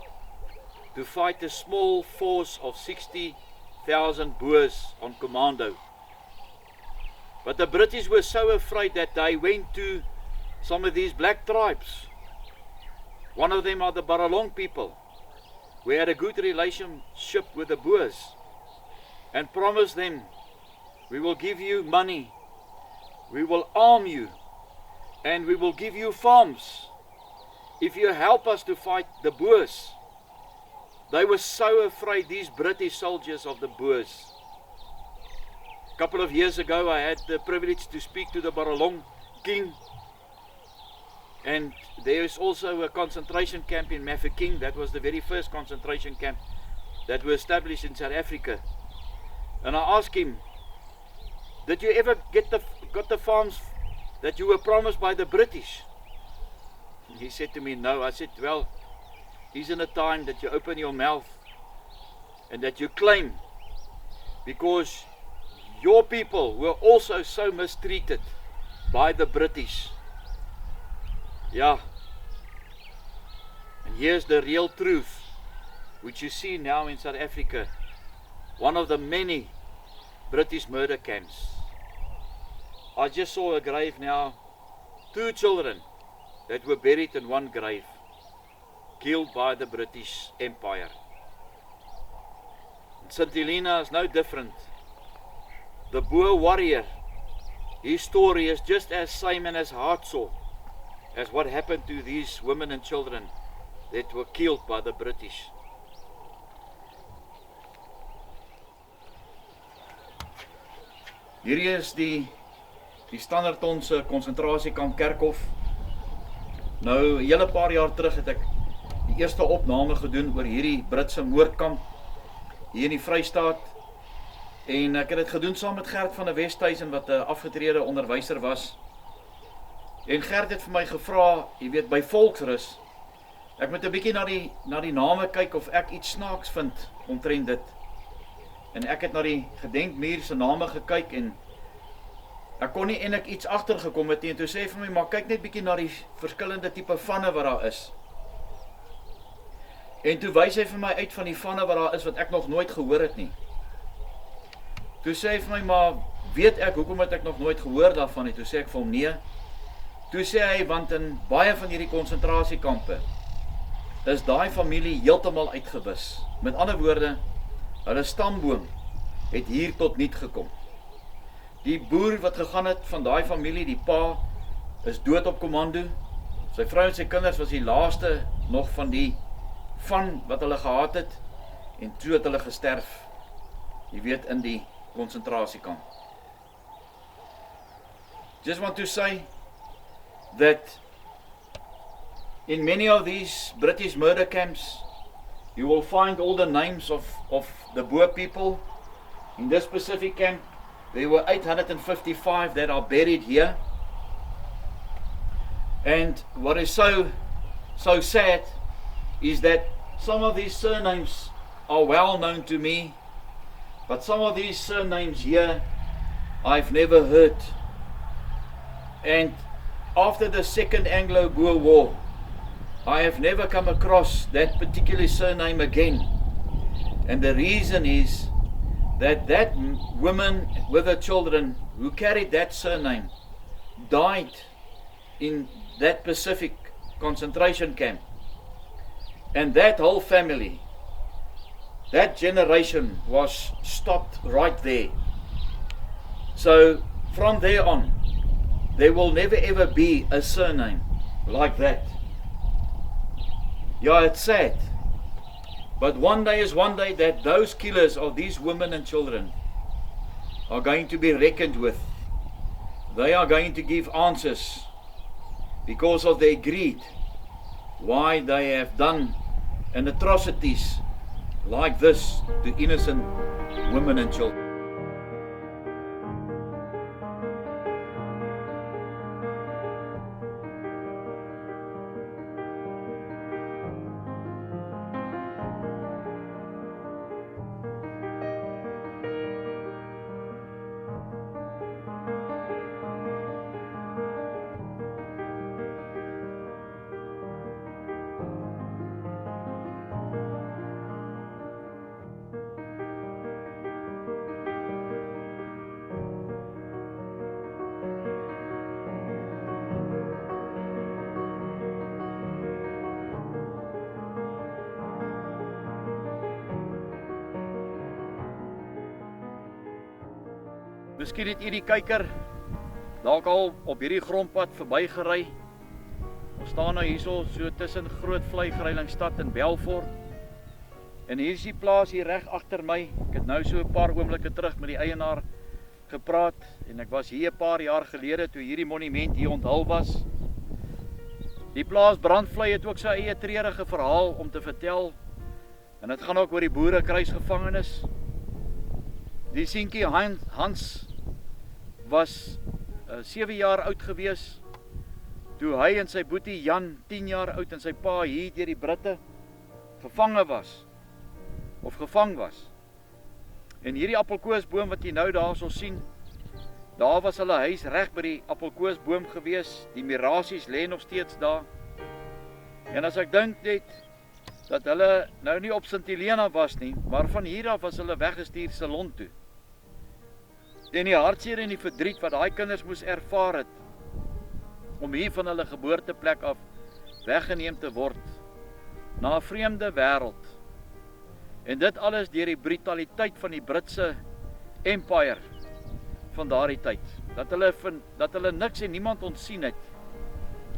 A: to fight a small force of 60,000 Boers on commando. But the British were so afraid that they went to some of these black tribes. One of them are the Baralong people. We had a good relationship with the Boers and promised them, we will give you money, we will arm you, and we will give you farms if you help us to fight the Boers. They were so afraid, these British soldiers, of the Boers. A couple of years ago, I had the privilege to speak to the Baralong king, and there is also a concentration camp in Mafeking. That was the very first concentration camp that was established in South Africa. And I asked him, did you ever got the farms that you were promised by the British? He said to me, no. I said, well, isn't it time that you open your mouth and that you claim, because your people were also so mistreated by the British. Yeah. And here's the real truth, which you see now in South Africa. One of the many British murder camps. I just saw a grave now, 2 children that were buried in one grave, killed by the British Empire. St. Helena is no different. The Boer warrior, his story is just as same and as heartsore as what happened to these women and children that were killed by the British. Hierdie is die Standerton se konsentrasiekamp Kerkhof. Nou, 'n hele paar jaar terug het ek die eerste opname gedoen oor hierdie Britse moordkamp hier in die Vrystaat. En ek het dit gedoen saam met Gert van der Westhuizen, wat 'n afgetrede onderwyser was. En Gert het vir my gevra, jy weet, by Volksrus, ek moet 'n bietjie na die name kyk of ek iets snaaks vind omtrent dit. En ek het na die gedenkmuur se name gekyk en ek kon nie eintlik iets agtergekom het nie. En toe sê hy vir my, maar kyk net bietjie na die verskillende tipe vanne wat daar is. En toe wys hy vir my uit van die vanne wat daar is wat ek nog nooit gehoor het nie. Toe sê hy vir my, maar weet ek hoekom het ek nog nooit gehoor daarvan nie? Toe sê ek vir hom nee. Toe sê hy, want in baie van hierdie konsentrasiekampe is daai familie heeltemal uitgewis. Met ander woorde, hulle stamboom het hier tot niet gekom. Die boer wat gegaan het van daai familie, die pa, is dood op kommando. Sy vrou en sy kinders was die laaste nog van die van wat hulle gehad het, en toe het hulle gesterf, jy weet, in die konsentrasiekamp. Just want to say that in many of these British murder camps, you will find all the names of the Boer people. In this specific camp, there were 855 that are buried here. And what is so sad is that some of these surnames are well known to me, but some of these surnames here I've never heard. And after the Second Anglo-Boer War, I have never come across that particular surname again. And the reason is that woman with her children who carried that surname died in that Pacific concentration camp. And that whole family that generation was stopped right there. So from there on, there will never ever be a surname like that. Yeah, it's sad. But one day is one day that those killers of these women and children are going to be reckoned with. They are going to give answers because of their greed, why they have done an atrocities like this to innocent women and children. Miskien het u die kyker dalk al op hierdie grondpad verbygery. Ons staan nou hierso so tussen Groot Vlei-Vrylingsstad en Belfort. En hier is die plaas hier reg agter my. Ek het nou so 'n paar oomblikke terug met die eienaar gepraat en ek was hier 'n paar jaar gelede toe hierdie monument hier onthul was. Die plaas Brandvlei het ook sy eie treurige verhaal om te vertel. En dit gaan ook oor die boerekruisgevangenis. Die seentjie Hans was 7 jaar oud gewees toe hy en sy boetie Jan 10 jaar oud en sy pa hier deur die Britte gevang was. En hierdie appelkoosboom wat jy nou daarso sien, daar was hulle huis reg by die appelkoosboom gewees. Die mirasies lê nog steeds daar. En as ek dink net dat hulle nou nie op Sint Helena was nie, maar van hier af was hulle weggestuur Salon toe. En die hartseer en die verdriet wat daai kinders moes ervaar het om hier van hulle geboorteplek af weggeneem te word na 'n vreemde wêreld. En dit alles deur die brutaliteit van die Britse empire van daardie tyd. Dat hulle niks en niemand ontsien het.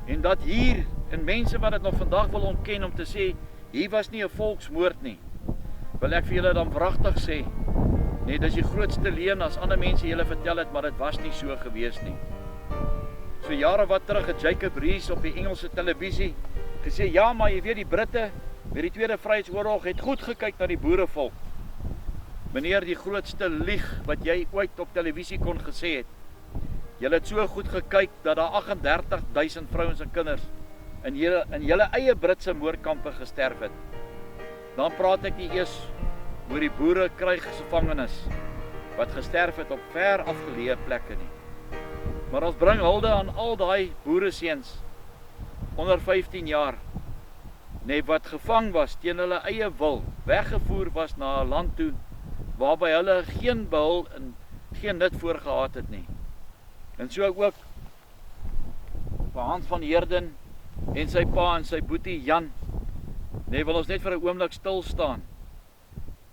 A: En dat hier, en mense wat dit nog vandag wil ontken om te sê, hier was nie 'n volksmoord nie. Wil ek vir julle dan wragtig sê, nee, dis die grootste leuen as ander mense julle vertel het, maar dit was nie so gewees nie. So jare wat terug het Jacob Rees op die Engelse televisie gesê, ja, maar jy weet die Britte met die Tweede Vryheidsoorlog het goed gekyk na die boerevolk. Meneer, die grootste lieg wat jy ooit op televisie kon gesê het. Julle het so goed gekyk dat daar 38.000 vrouens en kinders in julle eie Britse moordkampe gesterf het. Dan praat ek nie eers oor die boerekruisgevangenes wat gesterf het op ver afgeleë plekke nie. Maar ons bring hulde aan al daai boereseuns onder 15 jaar, wat gevang was teen hulle eie wil, weggevoer was na 'n land toe waarby hulle geen behul en geen nut voor gehad het nie. En so ook vir Hans van Heerden en sy pa en sy boetie Jan, wil ons net vir 'n oomblik stil staan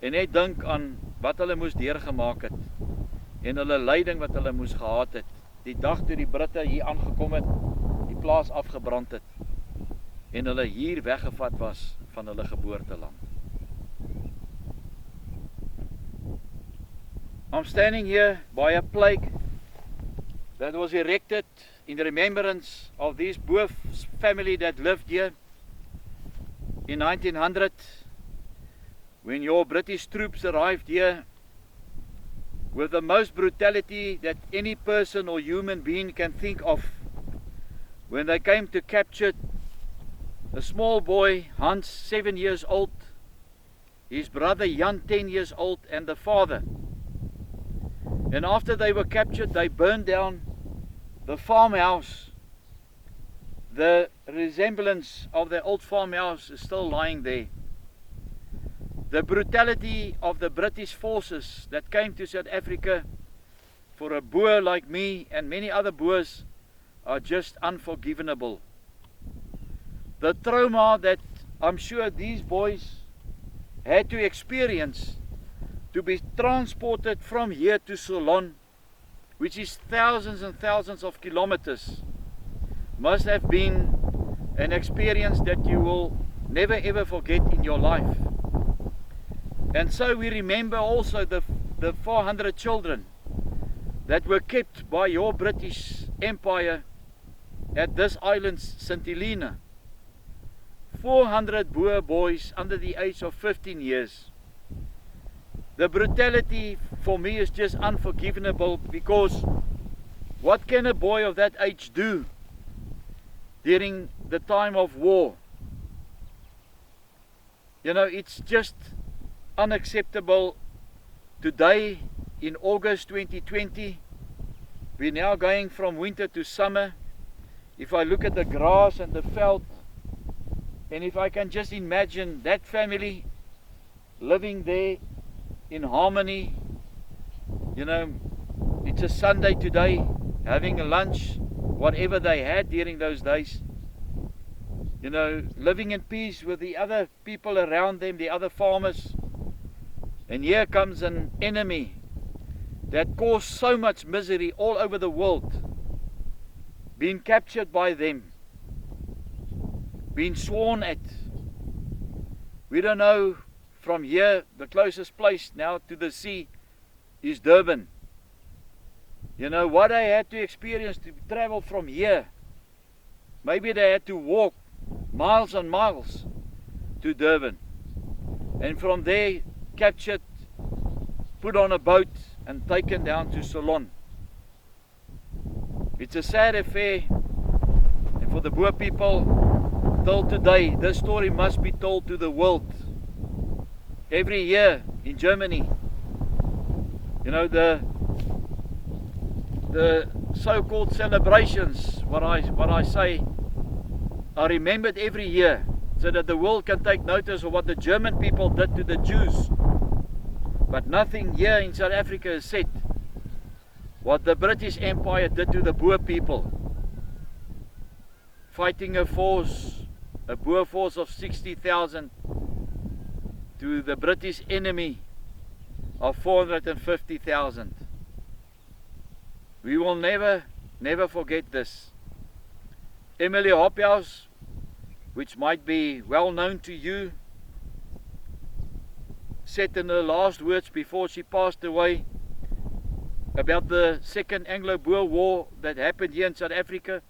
A: en net dink aan wat hulle moes deurgemaak het en hulle lyding wat hulle moes gehad het die dag toe die Britte hier aangekom het, die plaas afgebrand het en hulle hier weggevat was van hulle geboorteland. I'm standing here by a plaque that was erected in remembrance of this Boer family that lived here in 1900 when your British troops arrived here with the most brutality that any person or human being can think of. When they came to capture a small boy, Hans, 7 years old, his brother Jan, 10 years old, and the father. And after they were captured, they burned down the farmhouse. The resemblance of the old farmhouse is still lying there. The brutality of the British forces that came to South Africa for a Boer like me and many other Boers are just unforgivable. The trauma that I'm sure these boys had to experience to be transported from here to Ceylon, which is thousands and thousands of kilometers, must have been an experience that you will never ever forget in your life. And so we remember also the 400 children that were kept by your British Empire at this island, St. Helena. 400 Boer boys under the age of 15 years. The brutality for me is just unforgivable, because what can a boy of that age do during the time of war? You know, it's just unacceptable. Today, in August 2020, we're now going from winter to summer. If I look at the grass and the veld, and if I can just imagine that family living there in harmony, you know, it's a Sunday today, having a lunch, whatever they had during those days, you know, living in peace with the other people around them, the other farmers. And here comes an enemy that caused so much misery all over the world, being captured by them, being sworn at. We don't know. From here, the closest place now to the sea is Durban. You know, what they had to experience to travel from here. Maybe they had to walk miles and miles to Durban. And from there, captured, put on a boat and taken down to Ceylon. It's a sad affair. And for the Boer people, till today, this story must be told to the world. Every year in Germany, you know, the so-called celebrations, what I say, are remembered every year, so that the world can take notice of what the German people did to the Jews. But nothing here in South Africa is said what the British Empire did to the Boer people, fighting a Boer force of 60,000 to the British enemy of 450,000. We will never forget this. Emily Hophouse, which might be well known to you, said in her last words before she passed away about the Second Anglo-Boer War that happened here in South Africa.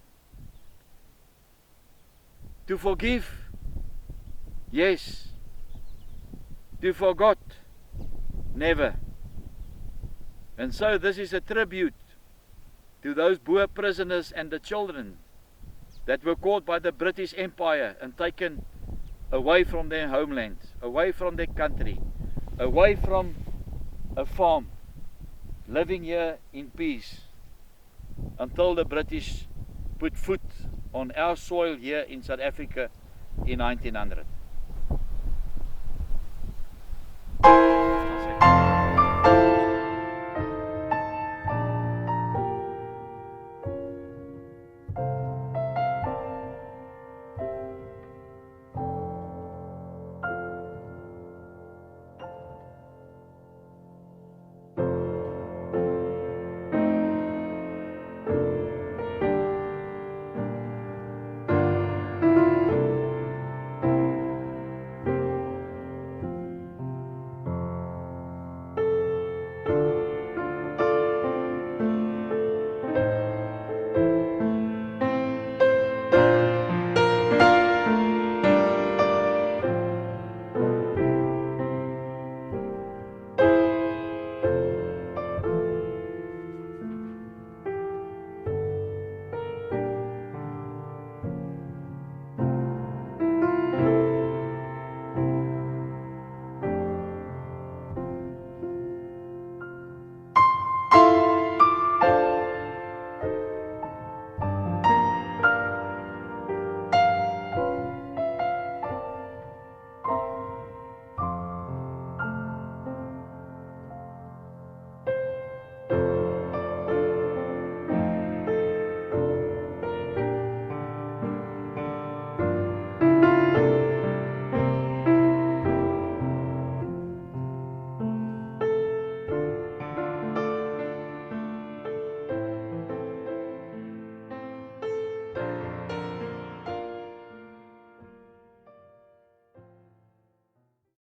A: To forgive, yes. To forget, never. And so this is a tribute to those Boer prisoners and the children that were caught by the British Empire and taken away from their homeland, away from their country, away from a farm, living here in peace until the British put foot on our soil here in South Africa in 1900.